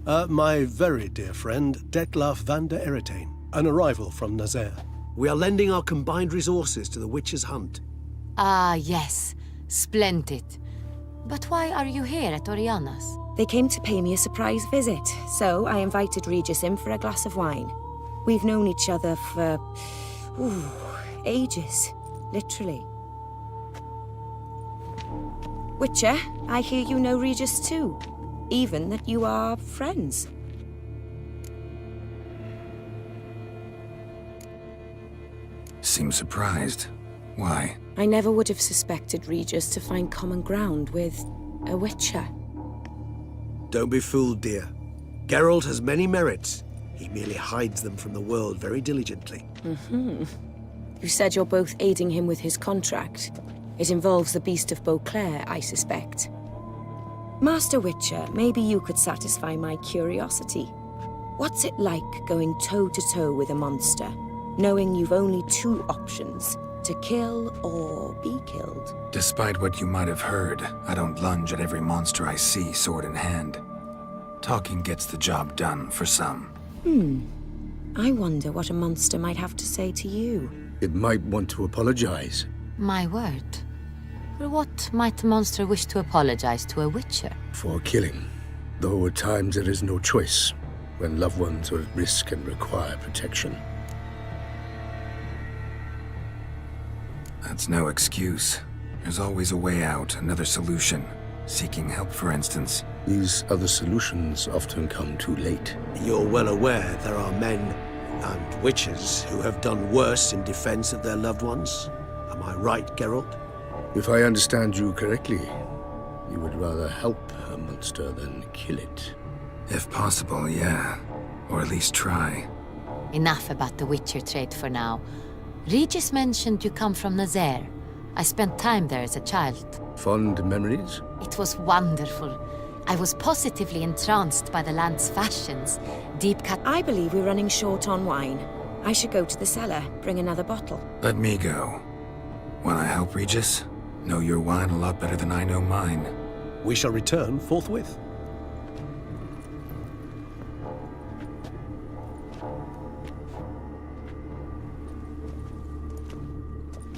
My very dear friend, Detlaf van der Eretain, an arrival from Nazaire. We are lending our combined resources to the Witcher's Hunt. Ah, yes. Splendid. But why are you here at Oriana's? They came to pay me a surprise visit, so I invited Regis in for a glass of wine. We've known each other for... ages. Literally. Witcher, I hear you know Regis too. Even that you are friends. Seems surprised. Why? I never would have suspected Regis to find common ground with a Witcher. Don't be fooled, dear. Geralt has many merits. He merely hides them from the world very diligently. You said you're both aiding him with his contract. It involves the Beast of Beauclair, I suspect. Master Witcher, maybe you could satisfy my curiosity. What's it like going toe-to-toe with a monster, knowing you've only 2 options, to kill or be killed? Despite what you might have heard, I don't lunge at every monster I see sword in hand. Talking gets the job done for some. I wonder what a monster might have to say to you. It might want to apologize. My word. For what might a monster wish to apologize to a Witcher? For killing. Though at times there is no choice, when loved ones are at risk and require protection. That's no excuse. There's always a way out, another solution. Seeking help, for instance. These other solutions often come too late. You're well aware there are men and witches who have done worse in defense of their loved ones. Am I right, Geralt? If I understand you correctly, you would rather help a monster than kill it. If possible, yeah. Or at least try. Enough about the Witcher trade for now. Regis mentioned you come from Nazaire. I spent time there as a child. Fond memories? It was wonderful. I was positively entranced by the land's fashions. Deep cut... I believe we're running short on wine. I should go to the cellar, bring another bottle. Let me go. Wanna help, Regis? Know your wine a lot better than I know mine. We shall return forthwith.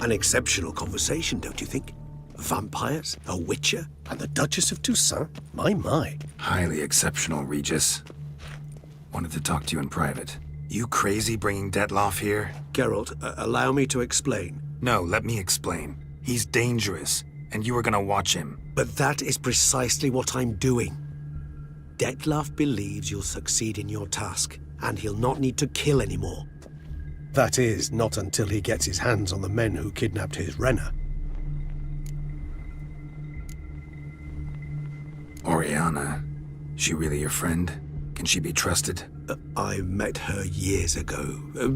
An exceptional conversation, don't you think? Vampires, a Witcher, and the Duchess of Toussaint? My. Highly exceptional, Regis. Wanted to talk to you in private. You crazy bringing Detloff here? Geralt, allow me to explain. No, let me explain. He's dangerous, and you are gonna watch him. But that is precisely what I'm doing. Detlaff believes you'll succeed in your task, and he'll not need to kill anymore. That is, not until he gets his hands on the men who kidnapped his Renna. Oriana, she really your friend? Can she be trusted? I met her years ago,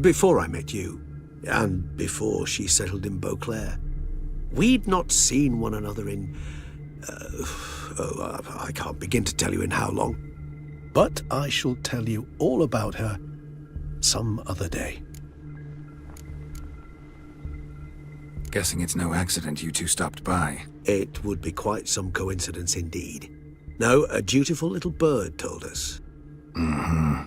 before I met you, and before she settled in Beauclair. We'd not seen one another in... I can't begin to tell you in how long. But I shall tell you all about her some other day. Guessing it's no accident you two stopped by. It would be quite some coincidence indeed. No, a dutiful little bird told us. Mm-hmm.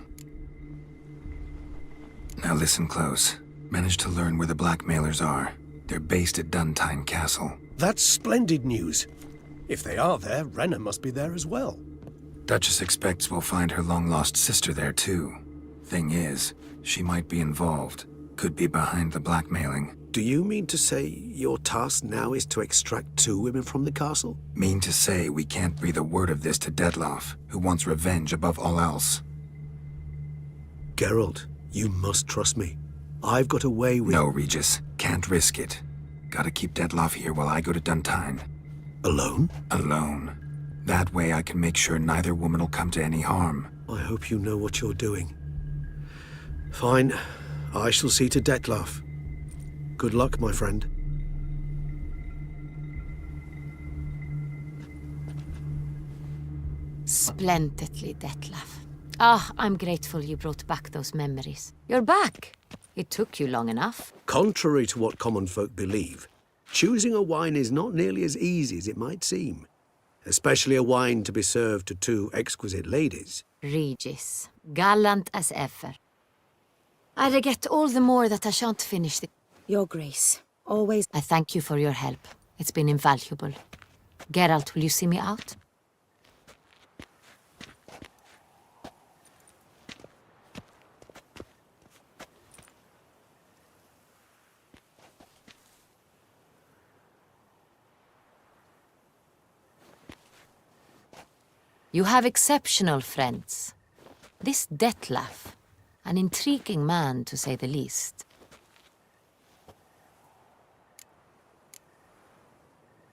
Now listen close. Managed to learn where the blackmailers are. They're based at Duntine Castle. That's splendid news. If they are there, Renna must be there as well. Duchess expects we'll find her long-lost sister there, too. Thing is, she might be involved. Could be behind the blackmailing. Do you mean to say your task now is to extract 2 women from the castle? Mean to say we can't breathe a word of this to Detloff, who wants revenge above all else. Geralt, you must trust me. I've got a way with... No, Regis. Can't risk it. Gotta keep Detloff here while I go to Duntine. Alone? Alone. That way I can make sure neither woman will come to any harm. I hope you know what you're doing. Fine. I shall see to Detlaff. Good luck, my friend. Splendidly, Detlaff. Ah, I'm grateful you brought back those memories. You're back. It took you long enough. Contrary to what common folk believe, choosing a wine is not nearly as easy as it might seem. Especially a wine to be served to 2 exquisite ladies. Regis, gallant as ever. I regret all the more that I shan't finish the... Your Grace, always... I thank you for your help. It's been invaluable. Geralt, will you see me out? You have exceptional friends. This Detlaff, an intriguing man to say the least.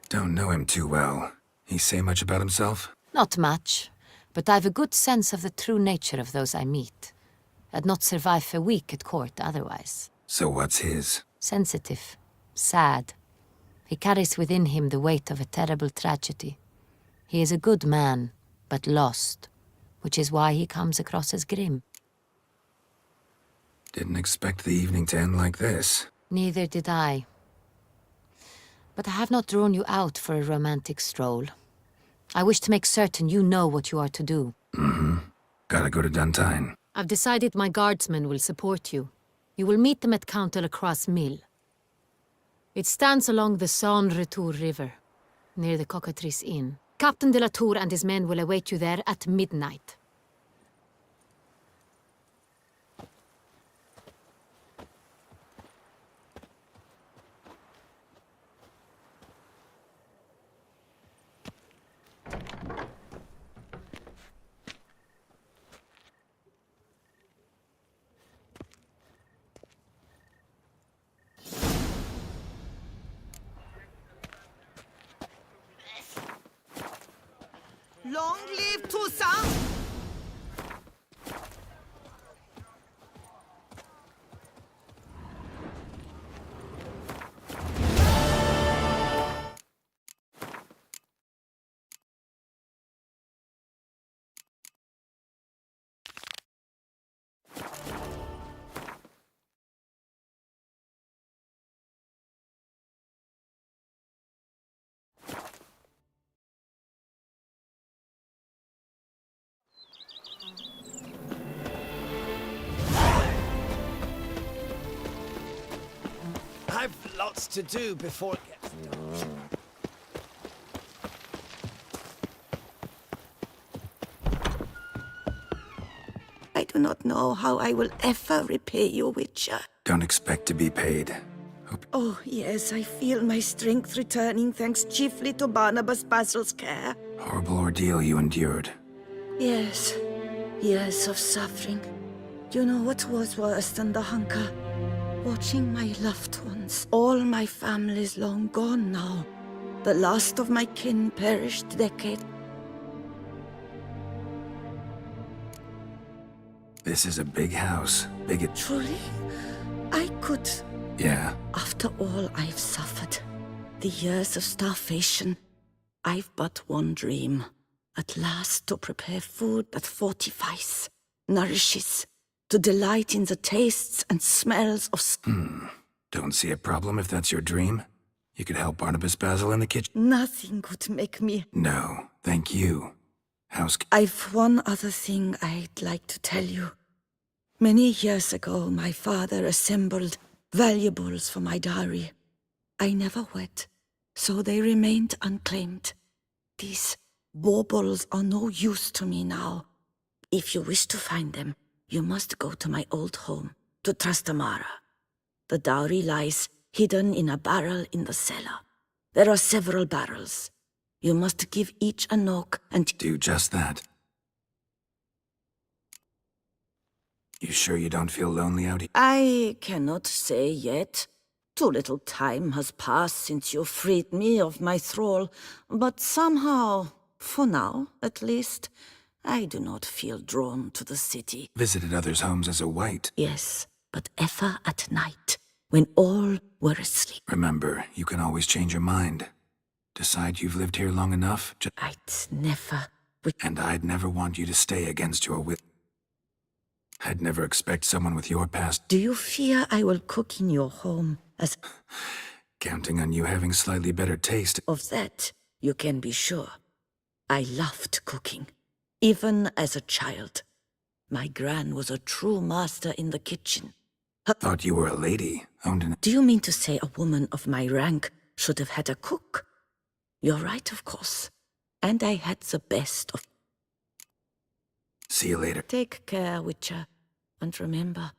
Don't know him too well. He say much about himself? Not much, but I've a good sense of the true nature of those I meet. I'd not survive a week at court otherwise. So what's his? Sensitive, sad. He carries within him the weight of a terrible tragedy. He is a good man, but lost, which is why he comes across as grim. Didn't expect the evening to end like this. Neither did I. But I have not drawn you out for a romantic stroll. I wish to make certain you know what you are to do. Mm-hmm. Gotta go to Duntine. I've decided my guardsmen will support you. You will meet them at Count Delacroix' mill. It stands along the Saône-Retour River, near the Cockatrice Inn. Captain de la Tour and his men will await you there at midnight. Long live Toussaint! I've lots to do before it gets dark. I do not know how I will ever repay you, Witcher. Don't expect to be paid. Oh, yes, I feel my strength returning thanks chiefly to Barnabas Basil's care. Horrible ordeal you endured. Yes, years of suffering. Do you know what was worse than the hunger? Watching my loved ones, all my family's long gone now. The last of my kin perished decade. This is a big house. Big. Truly, I could. Yeah. After all I've suffered, the years of starvation, I've but one dream. At last to prepare food that fortifies, nourishes, to delight in the tastes and smells of... Don't see a problem if that's your dream. You could help Barnabas Basil in the kitchen. Nothing could make me... No, thank you. I've one other thing I'd like to tell you. Many years ago, my father assembled valuables for my dowry. I never wed, so they remained unclaimed. These baubles are no use to me now. If you wish to find them, you must go to my old home, to Trastamara. The dowry lies hidden in a barrel in the cellar. There are several barrels. You must give each a knock and... Do just that. You sure you don't feel lonely out here? I cannot say yet. Too little time has passed since you freed me of my thrall, but somehow, for now at least, I do not feel drawn to the city. Visited others' homes as a white. Yes, but ever at night, when all were asleep. Remember, you can always change your mind. Decide you've lived here long enough. I'd never... And I'd never want you to stay against your will. I'd never expect someone with your past... Do you fear I will cook in your home as... Counting on you having slightly better taste. Of that, you can be sure. I loved cooking, even as a child. My gran was a true master in the kitchen. Thought you were a lady, owned an... Do you mean to say a woman of my rank should have had a cook? You're right, of course. And I had the best of... See you later. Take care, Witcher. And remember...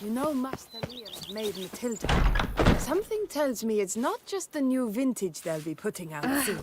You know Master Lear's made Matilda. Something tells me it's not just the new vintage they'll be putting out soon.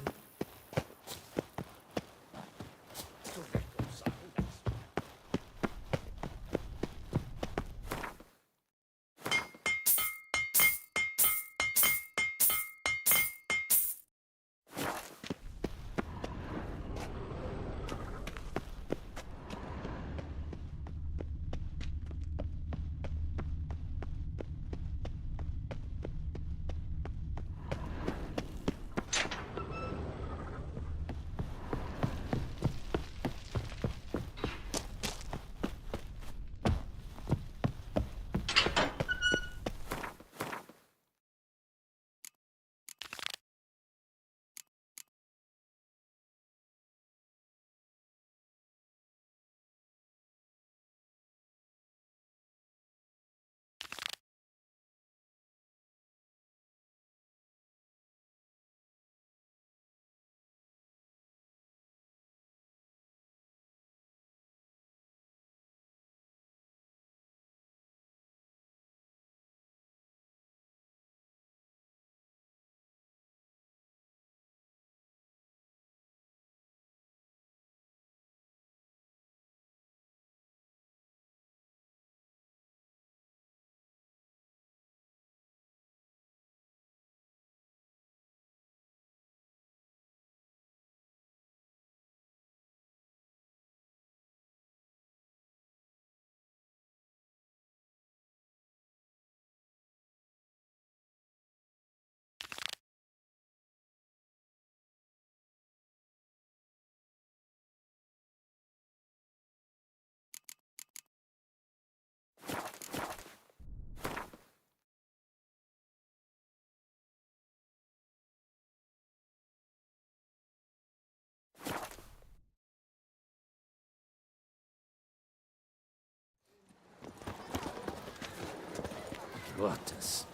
What a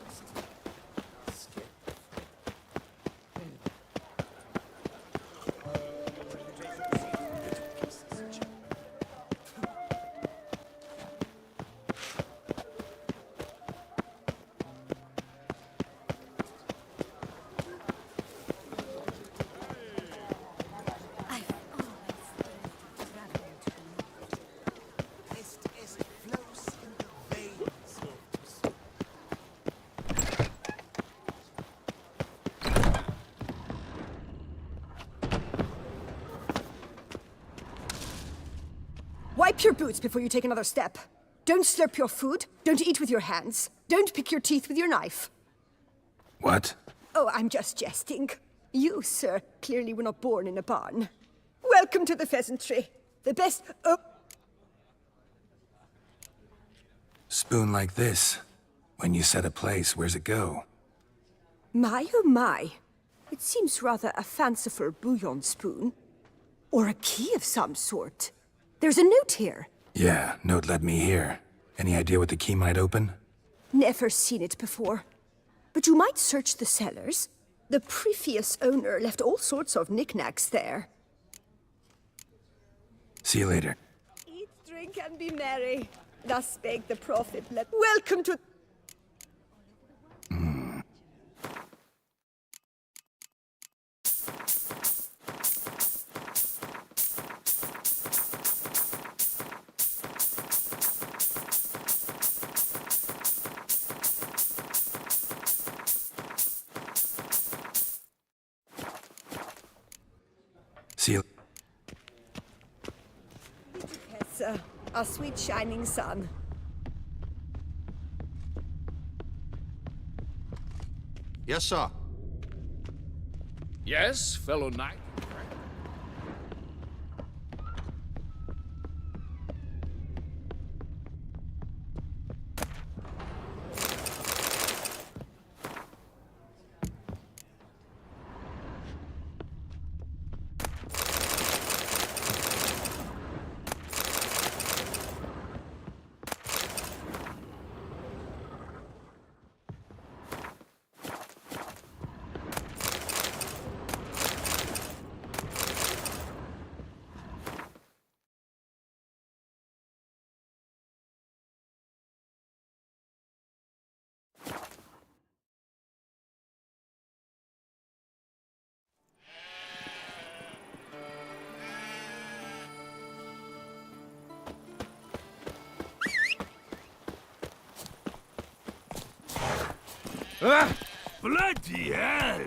Wipe your boots before you take another step. Don't slurp your food. Don't eat with your hands. Don't pick your teeth with your knife. What? Oh, I'm just jesting. You, sir, clearly were not born in a barn. Welcome to the pheasantry. The best... Oh, Spoon like this. When you set a place, where's it go? my, oh my. It seems rather a fanciful bouillon spoon. Or a key of some sort. There's a note here. Yeah, note led me here. Any idea what the key might open? Never seen it before. But you might search the cellars. The previous owner left all sorts of knickknacks there. See you later. Eat, drink, and be merry. Thus spake the prophet. Welcome to... See you. Yes, a sweet shining sun. Yes, sir. Yes, fellow knight. Ah! Bloody hell!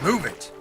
Move it!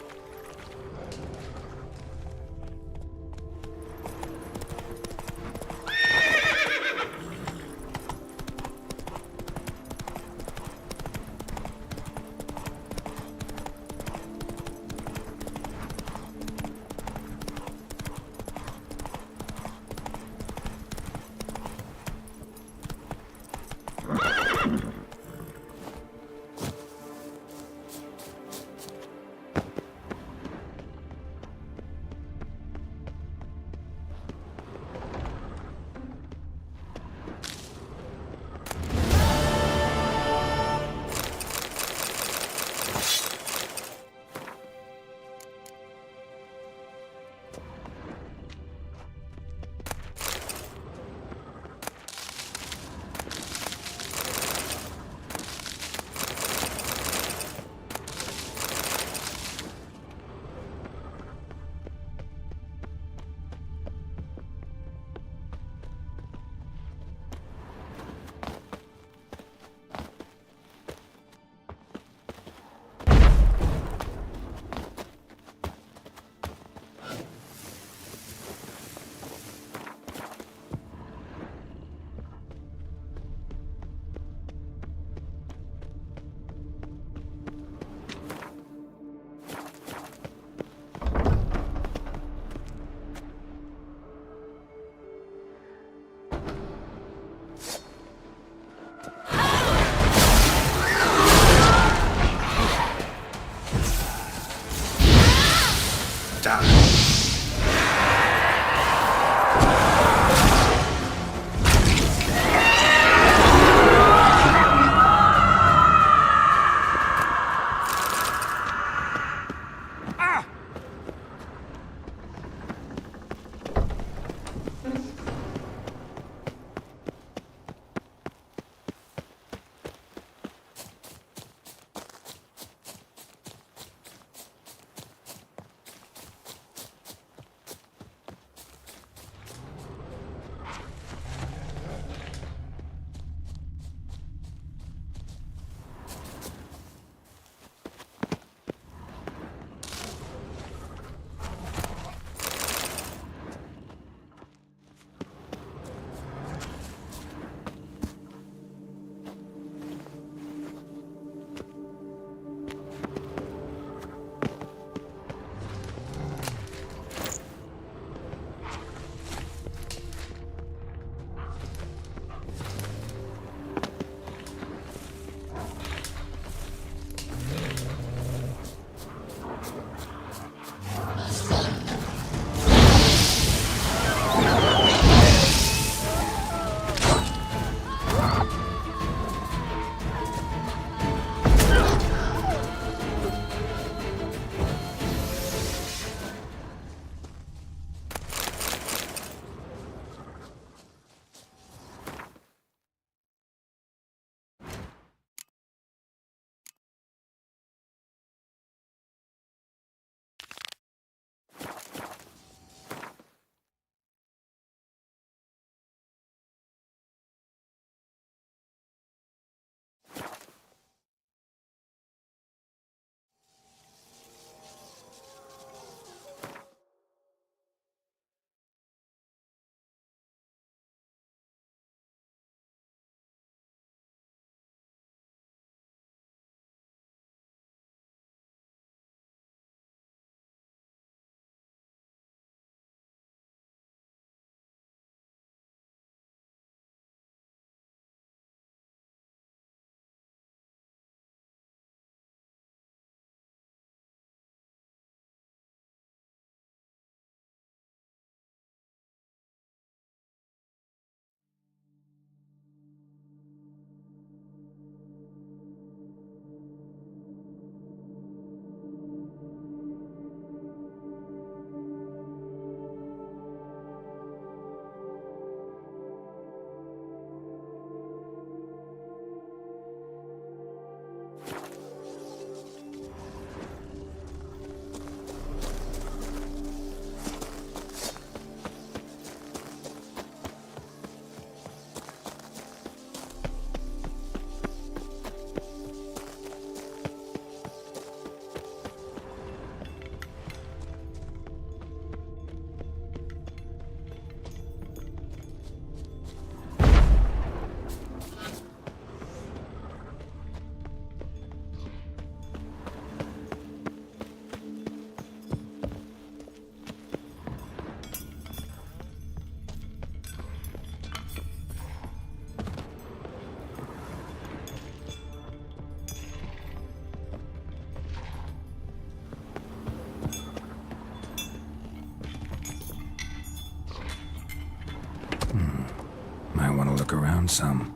look around some.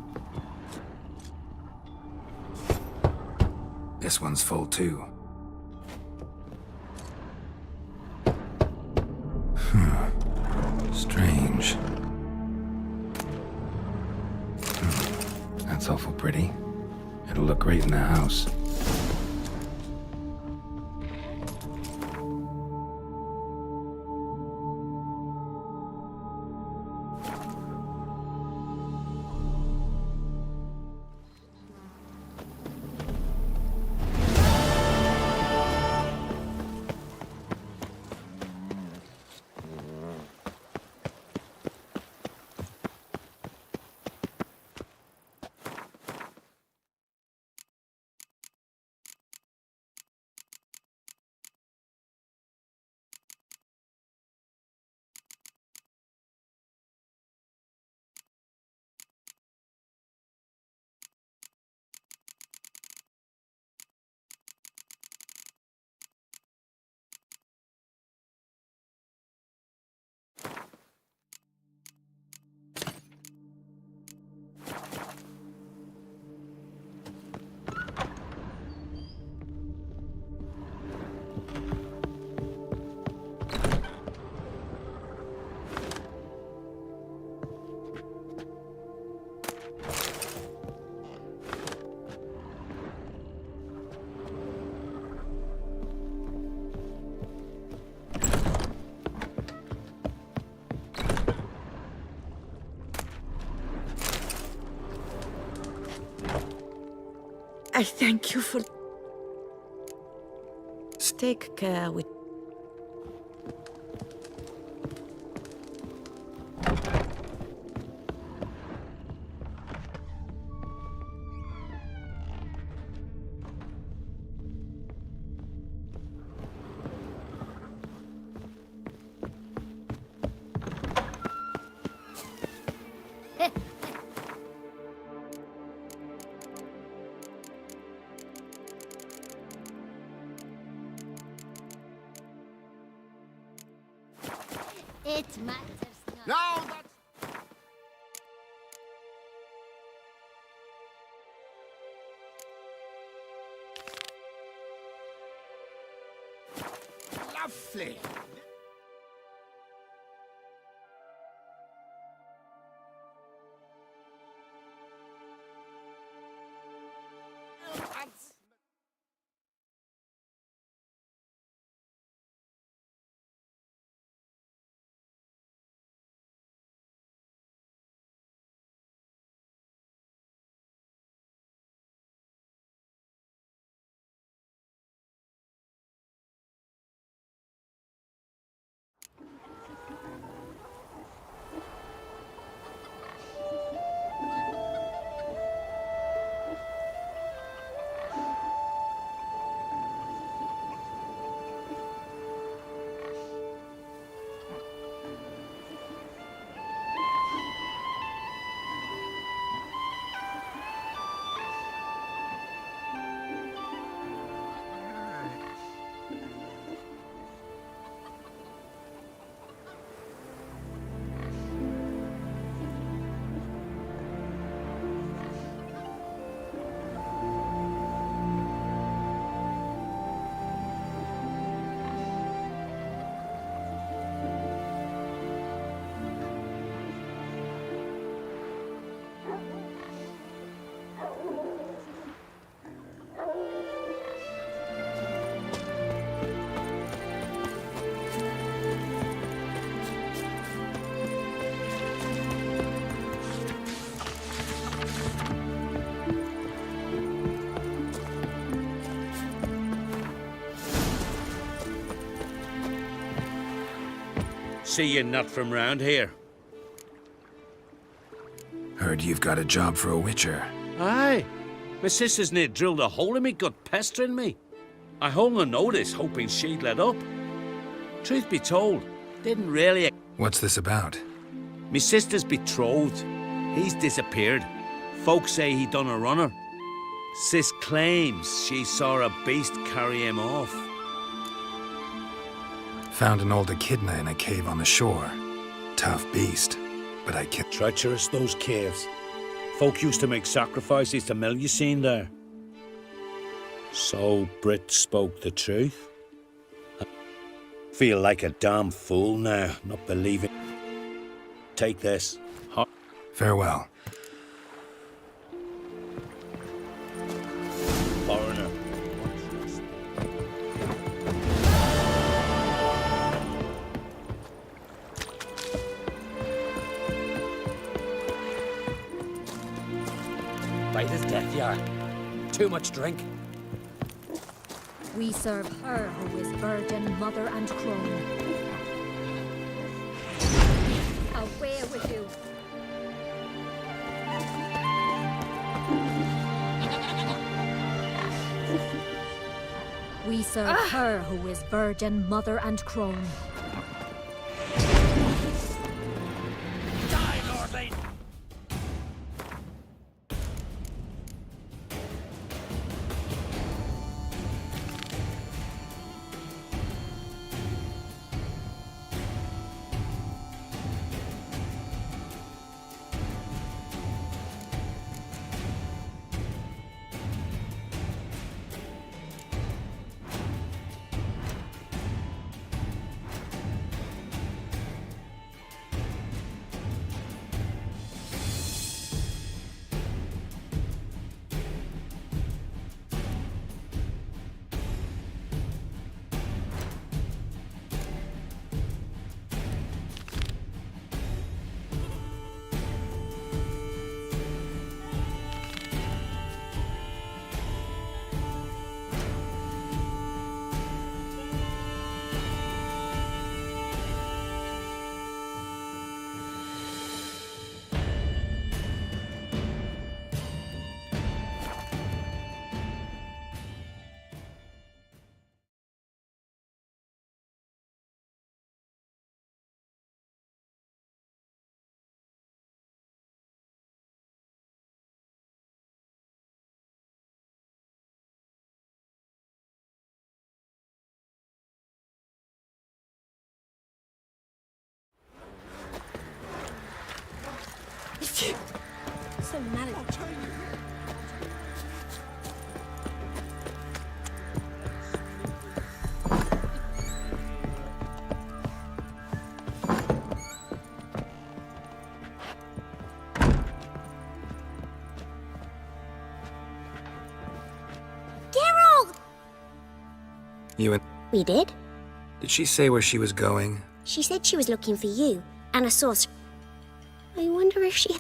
This one's full too. Strange. That's awful pretty. It'll look great in the house. I thank you for... Take care with... It matters not. Now that's... Lovely. See you're not from round here. Heard you've got a job for a witcher. Aye. My sister's near drilled a hole in me gut pestering me. I hung a notice hoping she'd let up. Truth be told, didn't really... What's this about? Me sister's betrothed. He's disappeared. Folks say he done a runner. Sis claims she saw a beast carry him off. Found an old echidna in a cave on the shore. Tough beast, but I can't... Treacherous, those caves. Folk used to make sacrifices to Melusine there. So Brit spoke the truth. I feel like a damn fool now, not believing. Take this. Farewell. Foreigner. Right as death, yar. Too much drink. We serve her who is virgin, mother, and crone. Away with you. We serve her who is virgin, mother, and crone. Die, Lordling! So mad. Geralt! You and... We did. Did she say where she was going? She said she was looking for you, and a sauce. I wonder if she...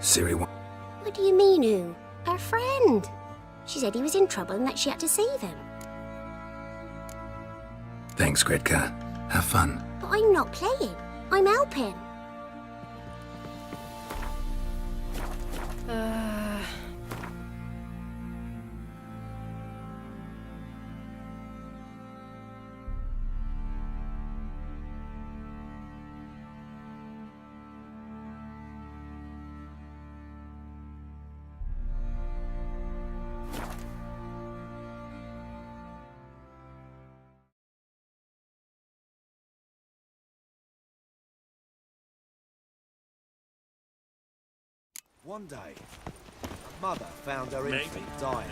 Ciri, What do you mean, who? Her friend. She said he was in trouble and that she had to save him. Thanks, Gredka. Have fun. But I'm not playing. I'm helping. One day, a mother found her infant dying.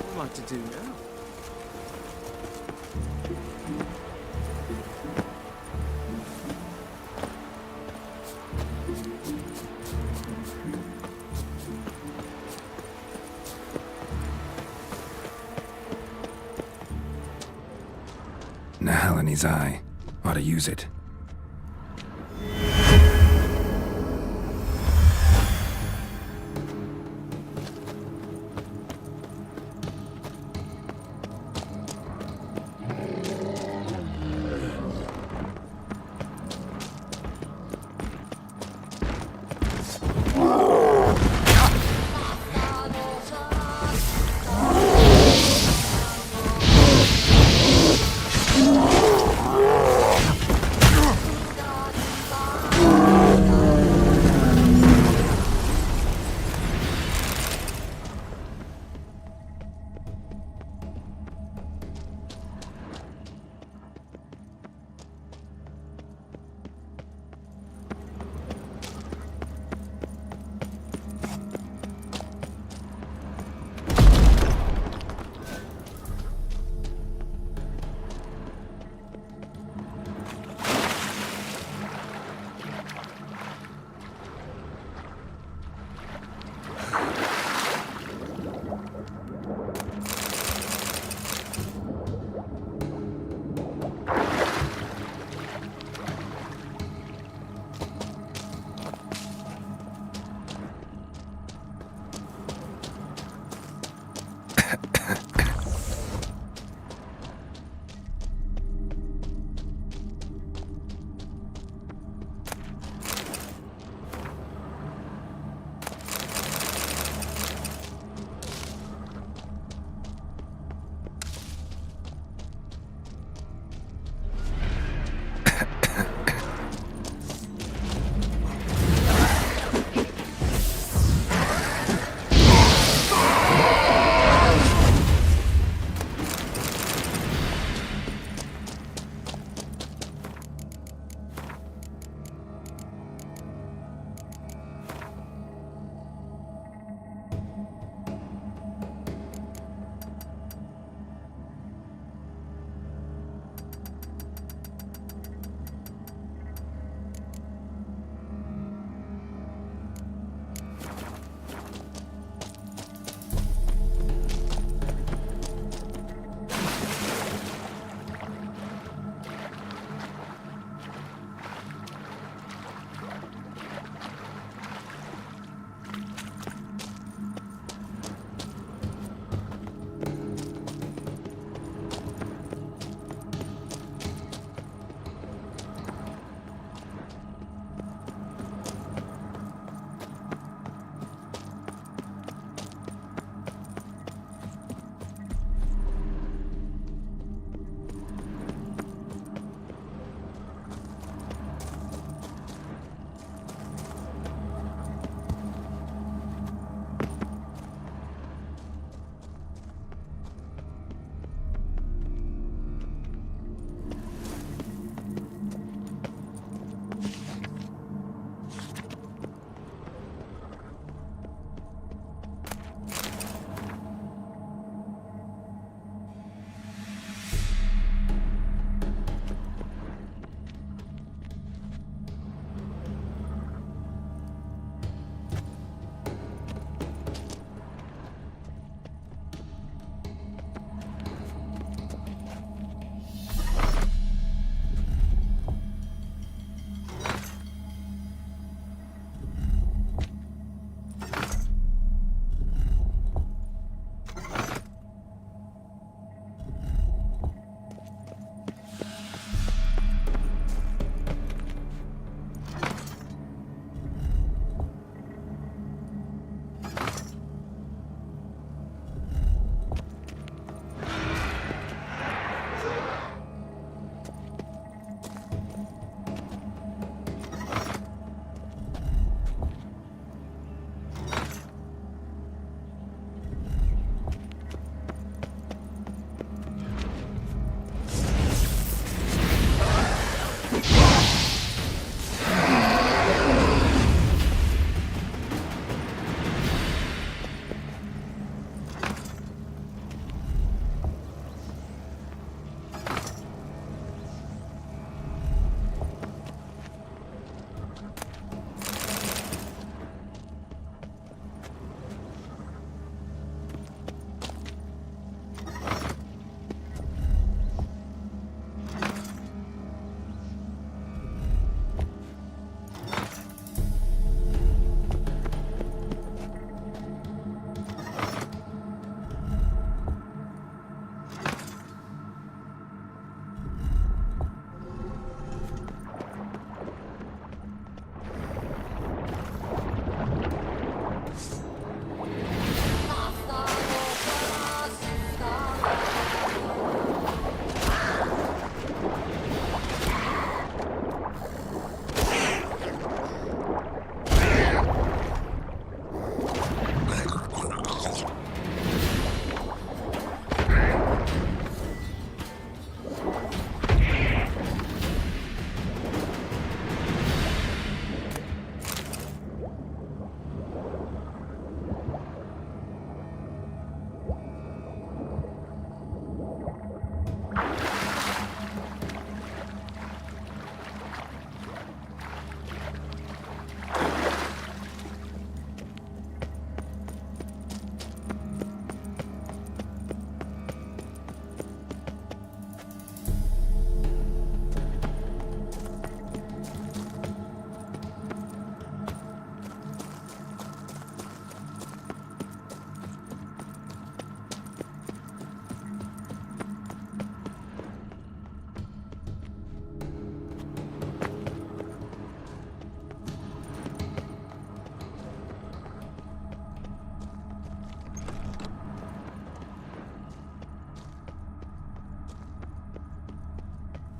What am I to do now? Nahal in his eye. Ought to use it.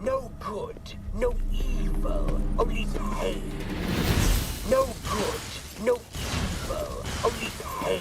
No good, no evil, only pain. No good, no evil, only pain.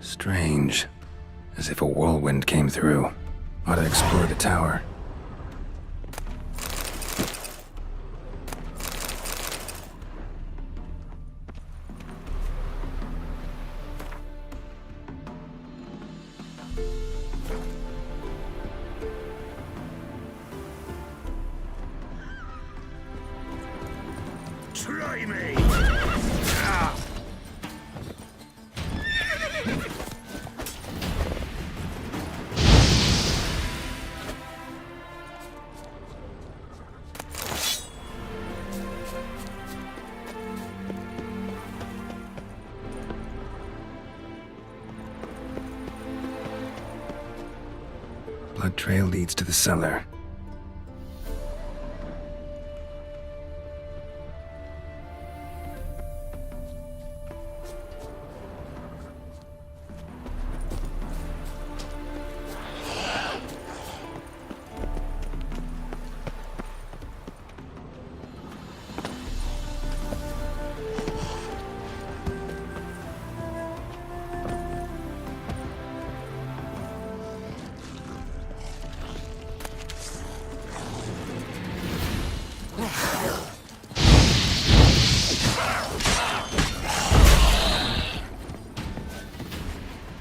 Strange. As if a whirlwind came through. Ought to explore the tower. Try me! Blood trail leads to the cellar.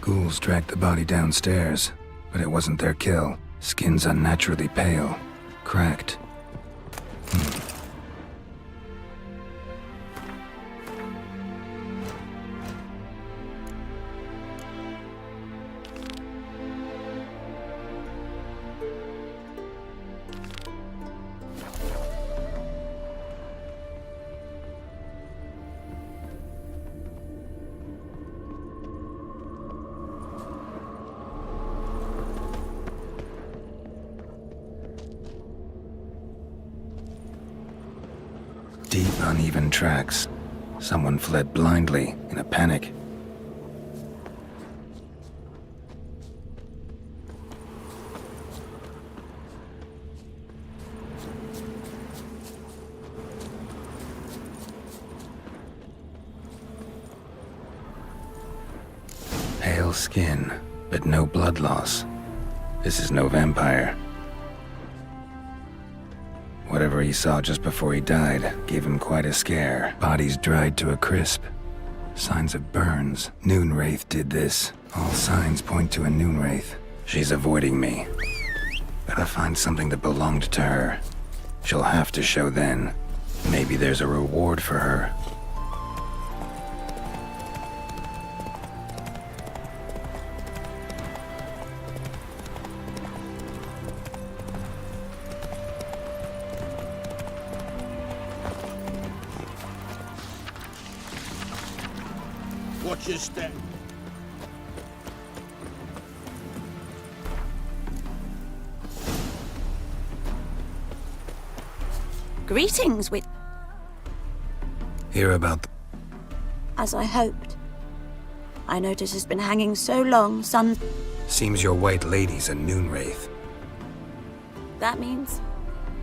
Ghouls dragged the body downstairs, but it wasn't their kill. Skin's unnaturally pale, cracked. Deep, uneven tracks. Someone fled blindly, in a panic. Pale skin, but no blood loss. This is no vampire. Whatever he saw just before he died gave him quite a scare. Bodies dried to a crisp. Signs of burns. Noonwraith did this. All signs point to a Noonwraith. She's avoiding me. Gotta find something that belonged to her. She'll have to show then. Maybe there's a reward for her. Watch your step. Greetings, with Hear about as I hoped. I notice it's been hanging so long, some... Seems your white lady's a Noonwraith. That means...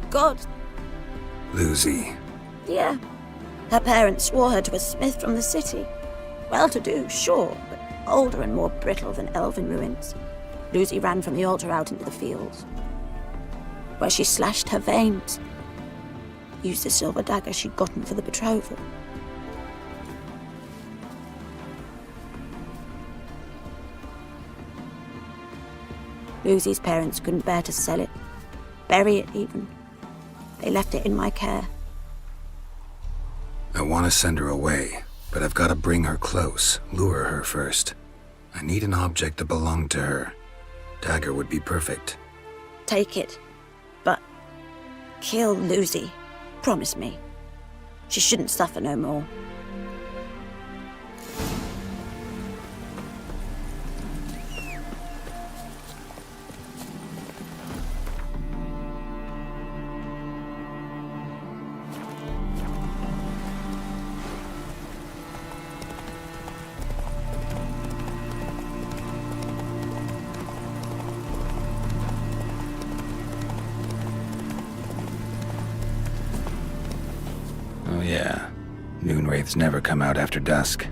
God. Lucy. Yeah. Her parents swore her to a smith from the city. Well-to-do, sure, but older and more brittle than elven ruins. Lucy ran from the altar out into the fields, where she slashed her veins. Used the silver dagger she'd gotten for the betrothal. Lucy's parents couldn't bear to sell it, bury it even. They left it in my care. I want to send her away, but I've got to bring her close, lure her first. I need an object that belonged to her. Dagger would be perfect. Take it, but kill Lucy. Promise me. She shouldn't suffer no more. Oh yeah. Noonwraiths never come out after dusk.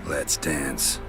Let's dance.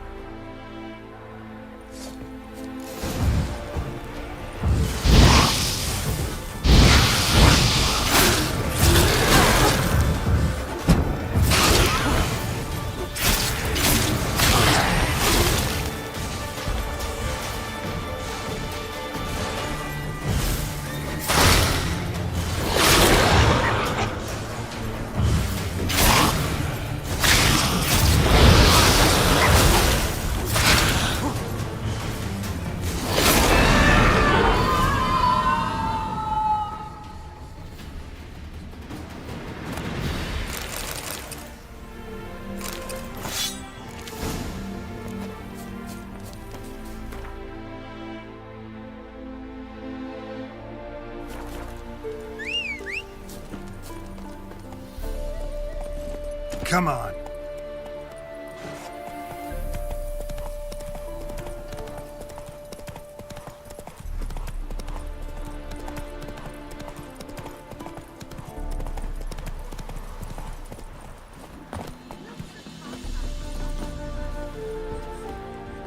Come on.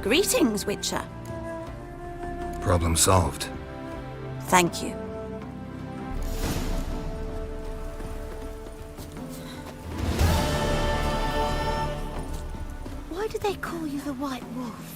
Greetings, Witcher. Problem solved. Thank you. Why do they call you the White Wolf?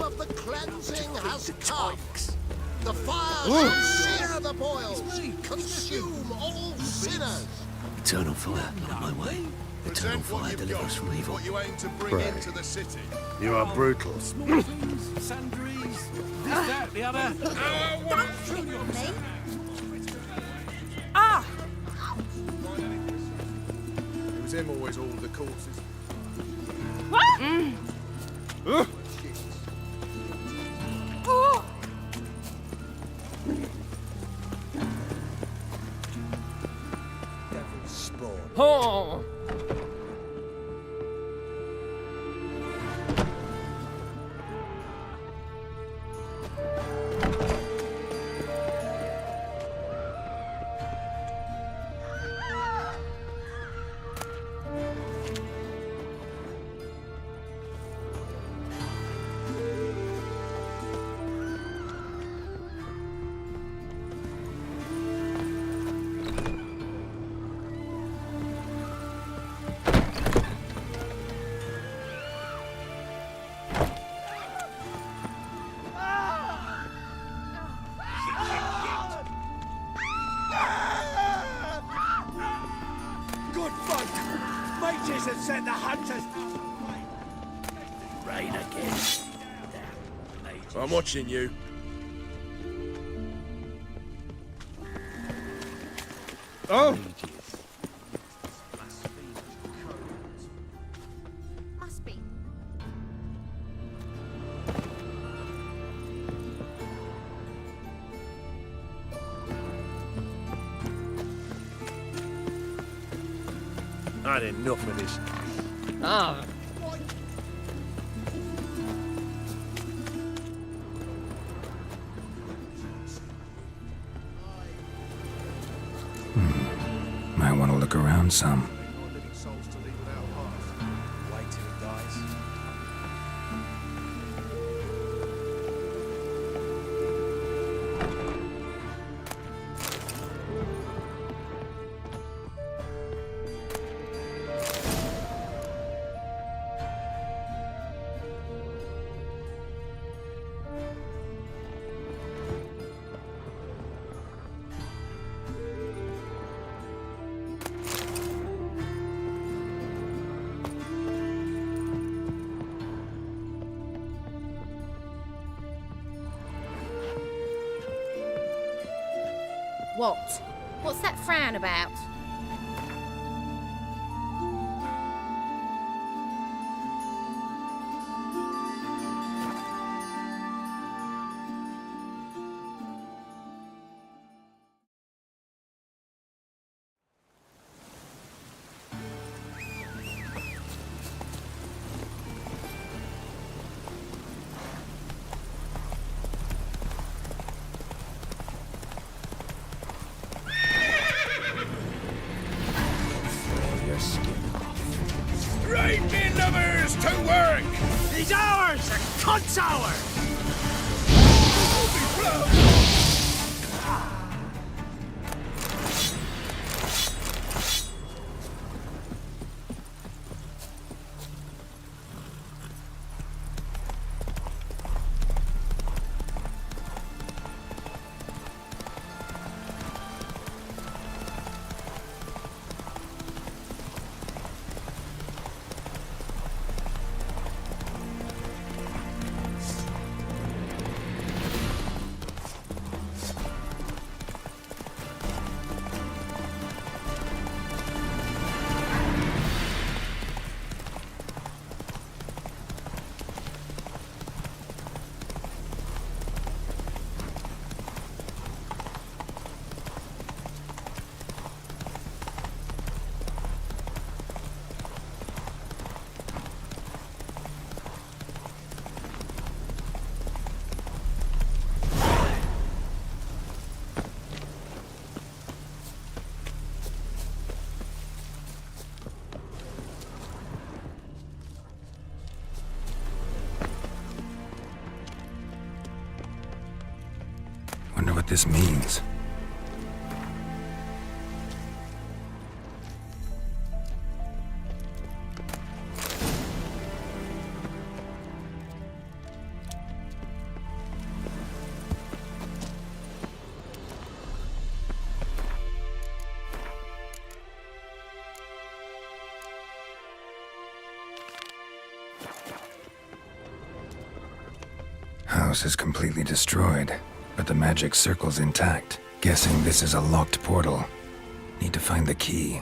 of the cleansing has come. The fire shall sear the boils, consume all sinners. Eternal fire, on my way. Eternal fire delivers from evil. What you aim to bring Pray. into the city. You are brutal. Sundries, this, that, the other. Ah! It was him always all the corpses. What? Ugh. Oh! Devil's spawn. Oh! Good folk! Mages have sent the hunters. Rain again. I'm watching you. Oh! Must be. I had enough of this. Ah. Might want to look around some. Living souls to leave without hearts. Wait till it dies. What? What's that frown about? Right, me lovers, to work! He's ours! A cunt's ours! Wonder what this means. House is completely destroyed, but the magic circle's intact. Guessing this is a locked portal. Need to find the key.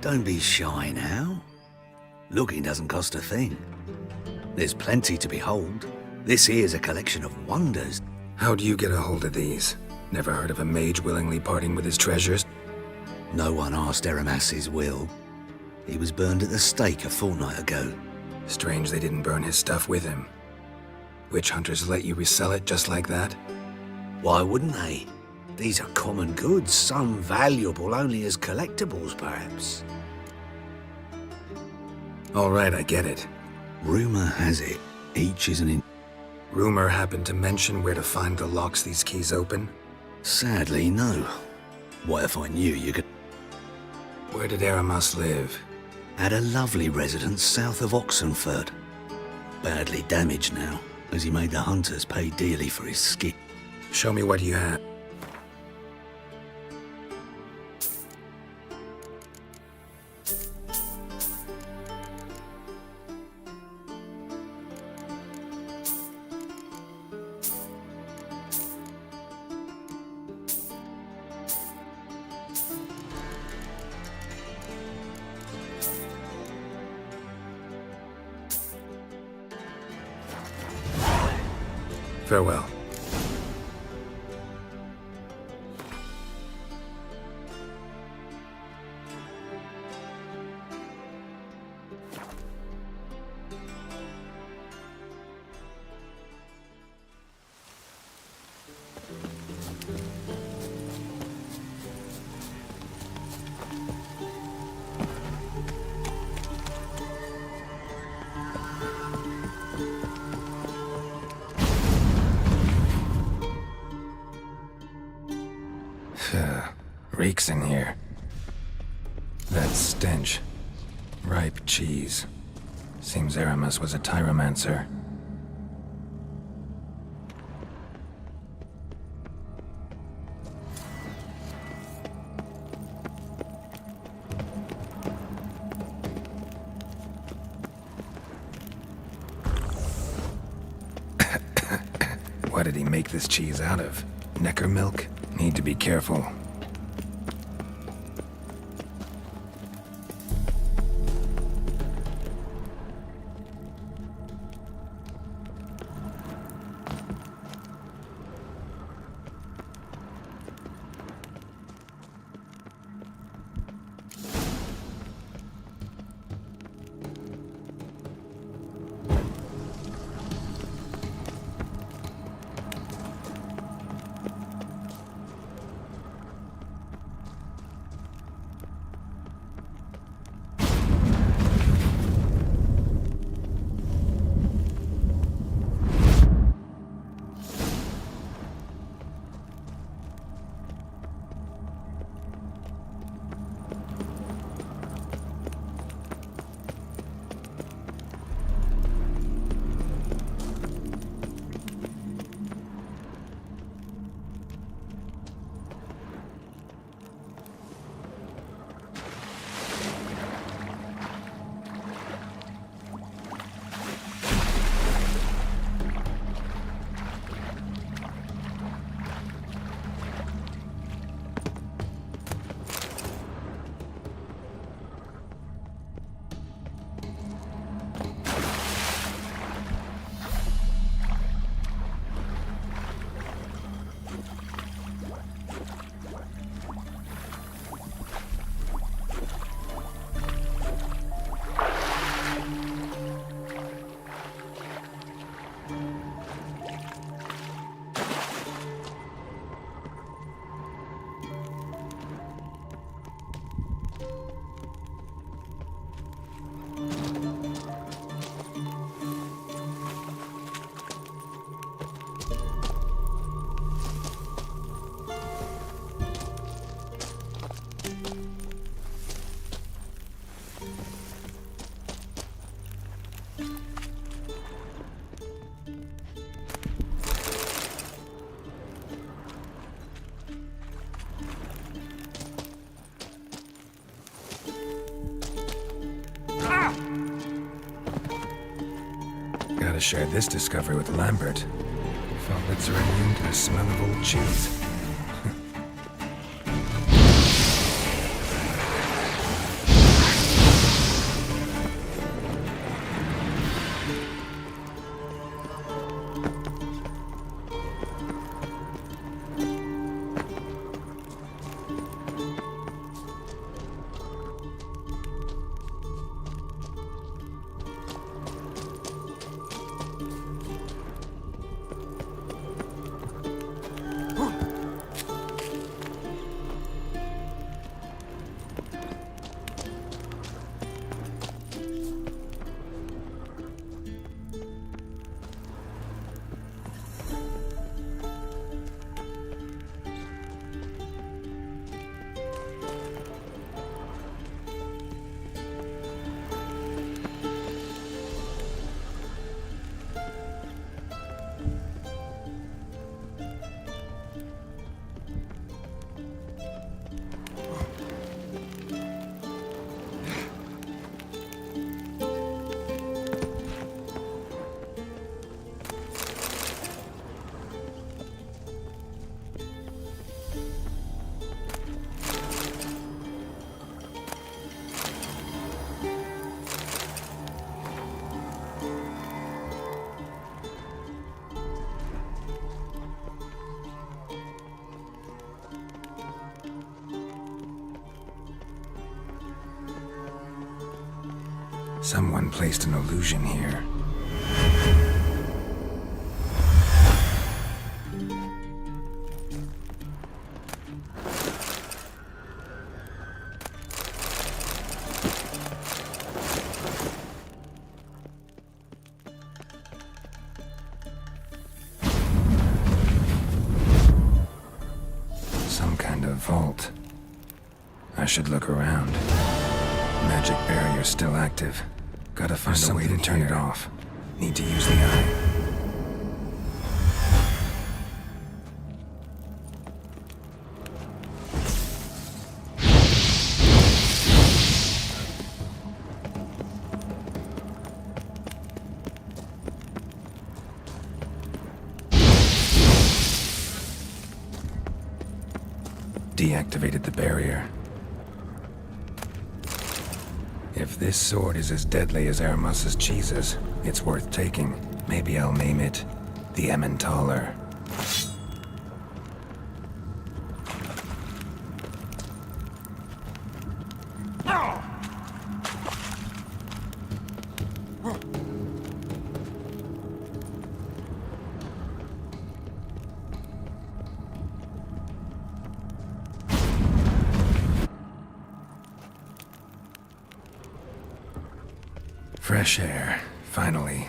Don't be shy now. Looking doesn't cost a thing. There's plenty to behold. This here's a collection of wonders. How'd you get a hold of these? Never heard of a mage willingly parting with his treasures? No one asked Eramas's will. He was burned at the stake a fortnight ago. Strange they didn't burn his stuff with him. Witch hunters let you resell it just like that? Why wouldn't they? These are common goods, some valuable only as collectibles, perhaps. All right, I get it. Rumor has it, each is an Rumor happened to mention where to find the locks these keys open? Sadly, no. What if I knew you could... Where did Eramas live? At a lovely residence south of Oxenford. Badly damaged now, as he made the hunters pay dearly for his skin. Show me what you have. Farewell. Reeks in here. That stench. Ripe cheese. Seems Eramas was a tyromancer. What did he make this cheese out of? Necker milk? Need to be careful. Gotta share this discovery with Lambert. Foglets are immune to the smell of old cheese. Someone placed an illusion here. Some kind of vault. I should look around. Magic barrier still active. Gotta find a way to turn it off. Need to use the eye. Deactivated the barrier. If this sword is as deadly as Erasmus's cheeses, it's worth taking. Maybe I'll name it the Emmentaler. Fresh air, finally.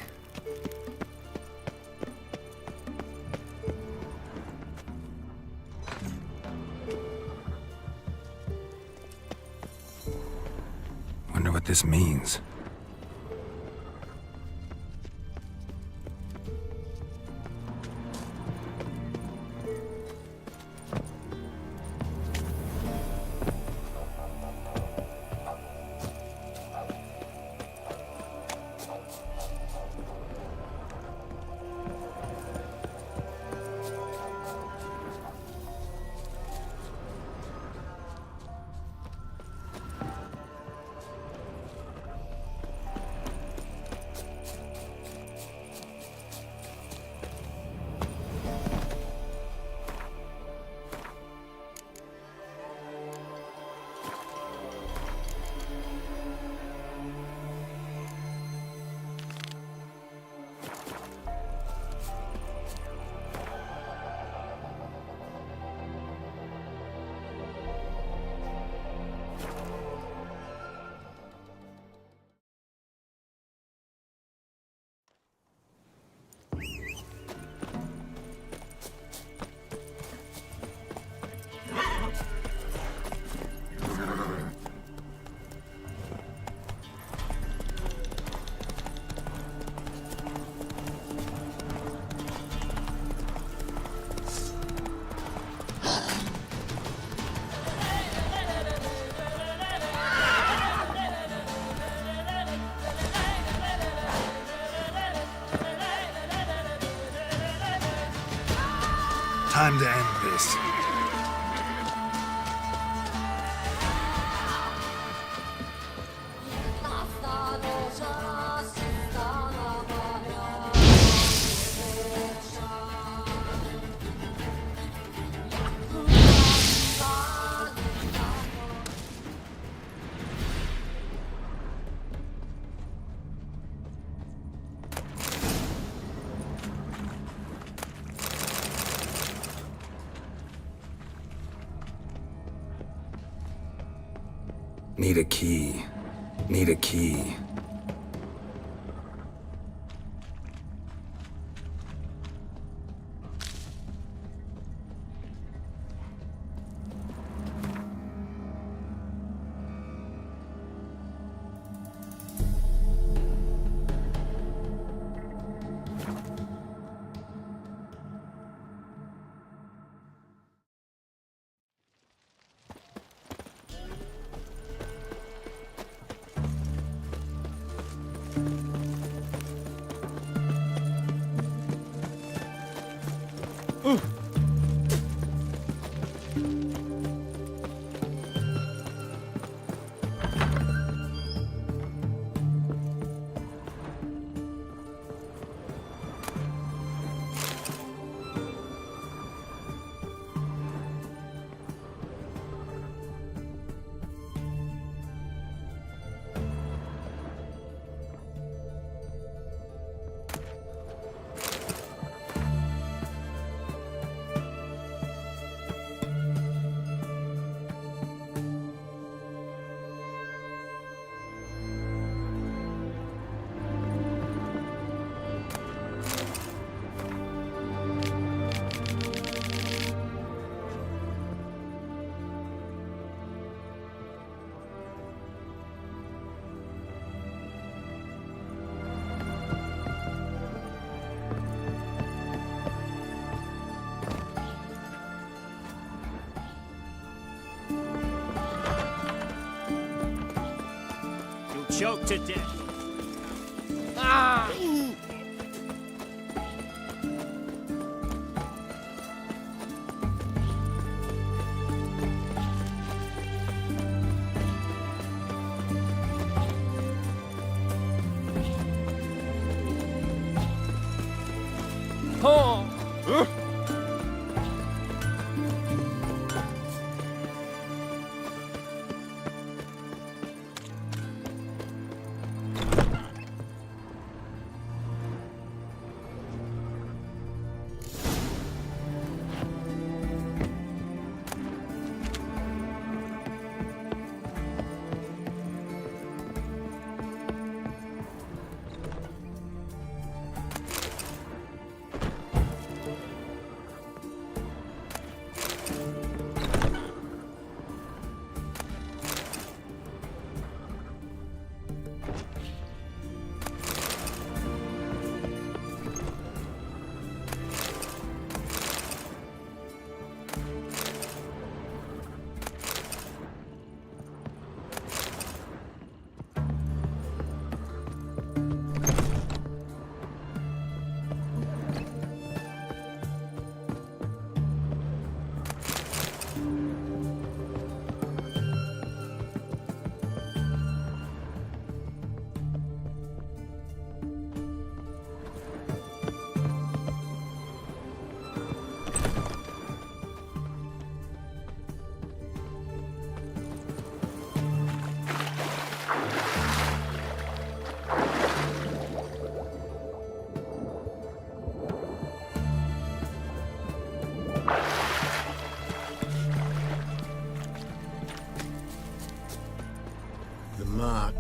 Wonder what this means. Time to end this. Need a key. Need a key. Choked to death. Ah! Oh! The mark.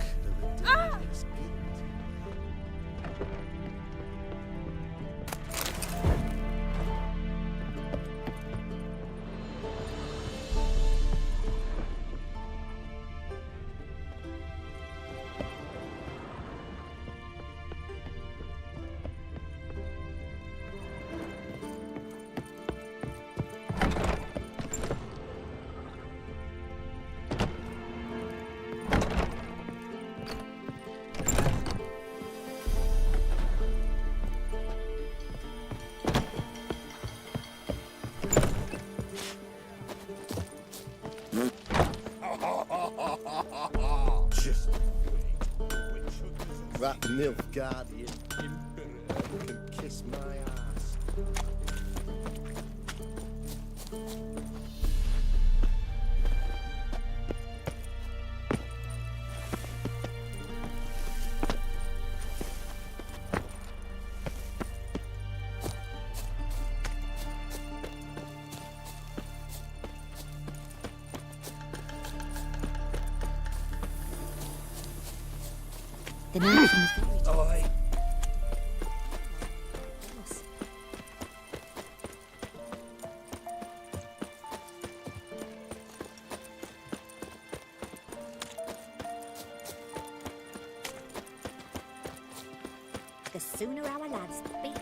Just that Nilfgaardian emperor can kiss my ass. The name from the Aye. The sooner our lads beat.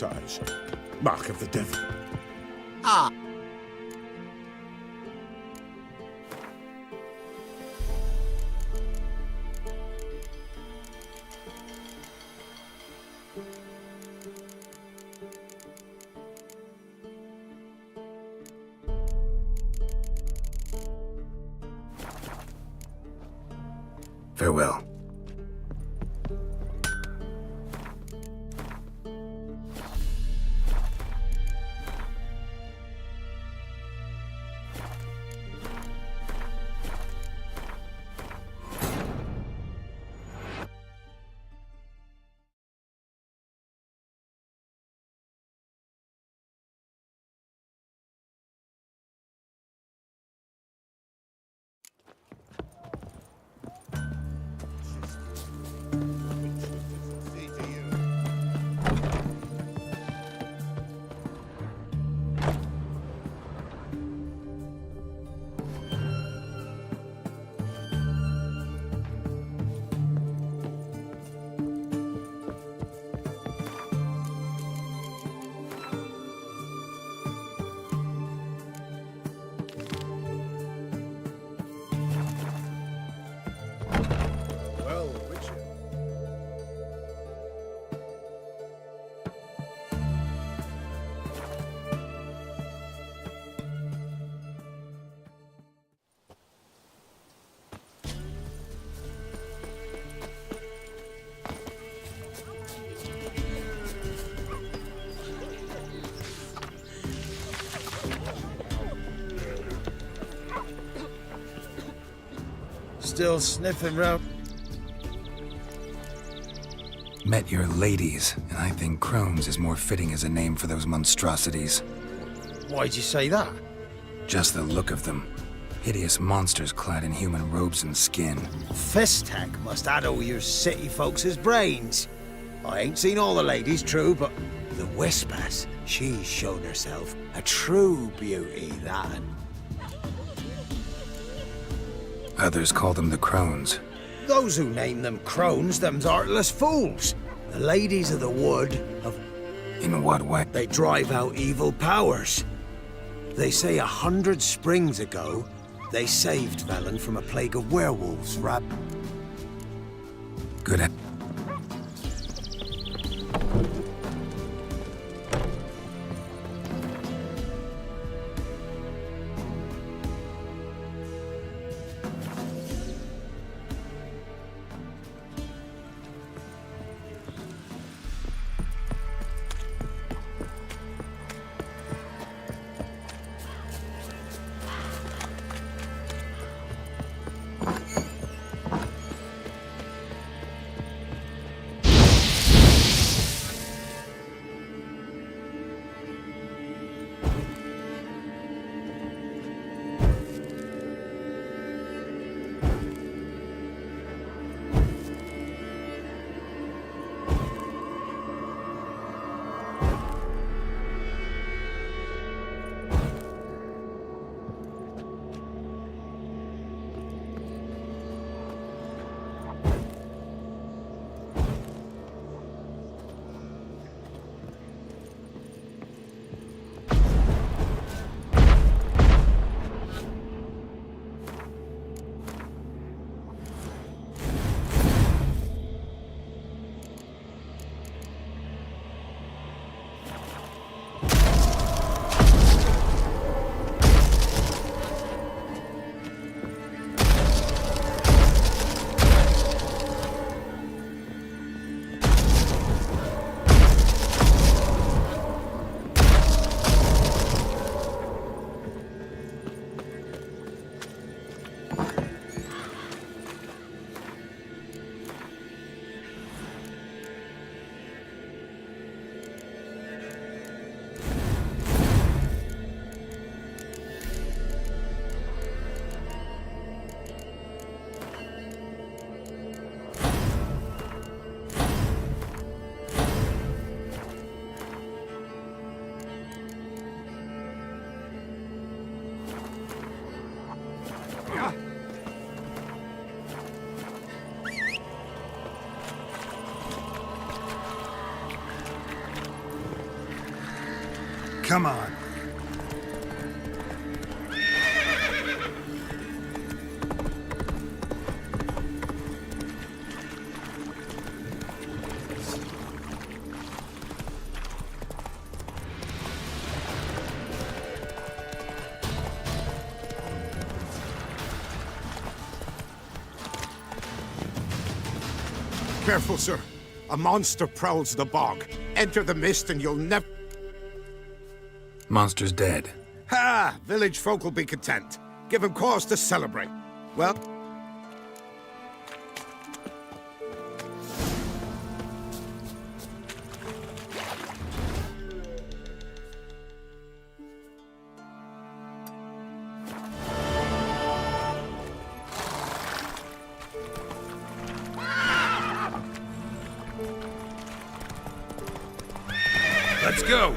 sabotage. Mark of the devil. Ah. Farewell. Well, Witcher. Still sniffing round. Met your ladies, and I think Crones is more fitting as a name for those monstrosities. Why'd you say that? Just the look of them. Hideous monsters clad in human robes and skin. Festak must addle your city folks' brains. I ain't seen all the ladies, true, but the Wespass, she's shown herself a true beauty, that. Others call them the Crones. Those who name them crones, them's artless fools. The ladies of the wood have... In what way? They drive out evil powers. They say 100 springs ago, they saved Velen from a plague of werewolves, Good. Come on. Careful, sir. A monster prowls the bog. Enter the mist and you'll never... Monster's dead. Ha! Village folk will be content. Give him cause to celebrate. Well... Let's go!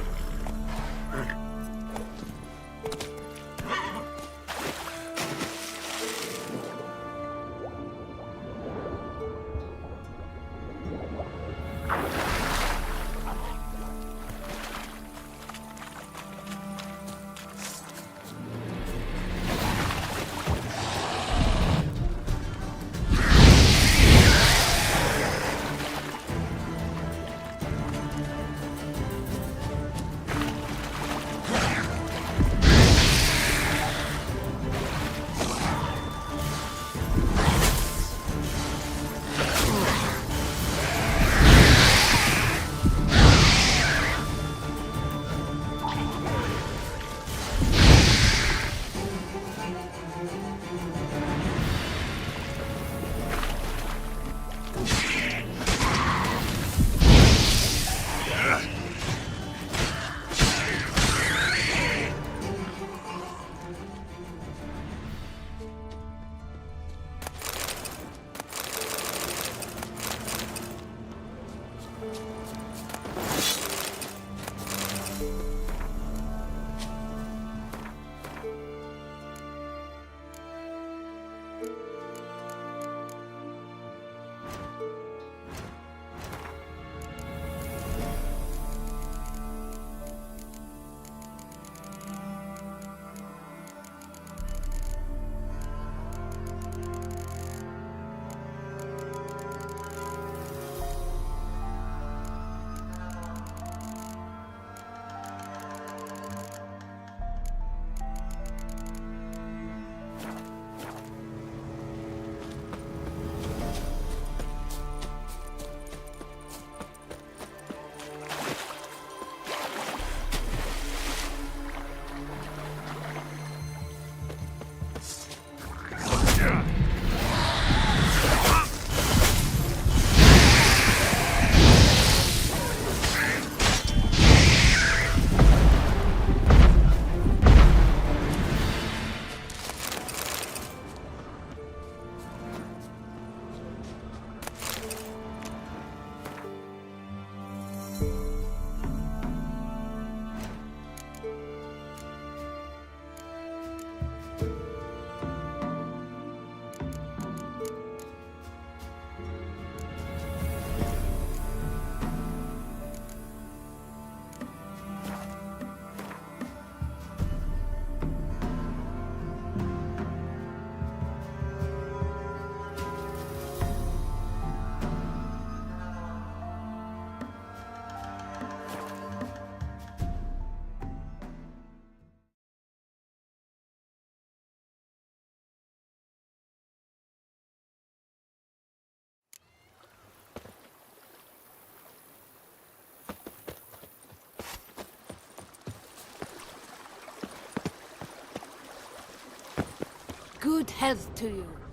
Good health to you.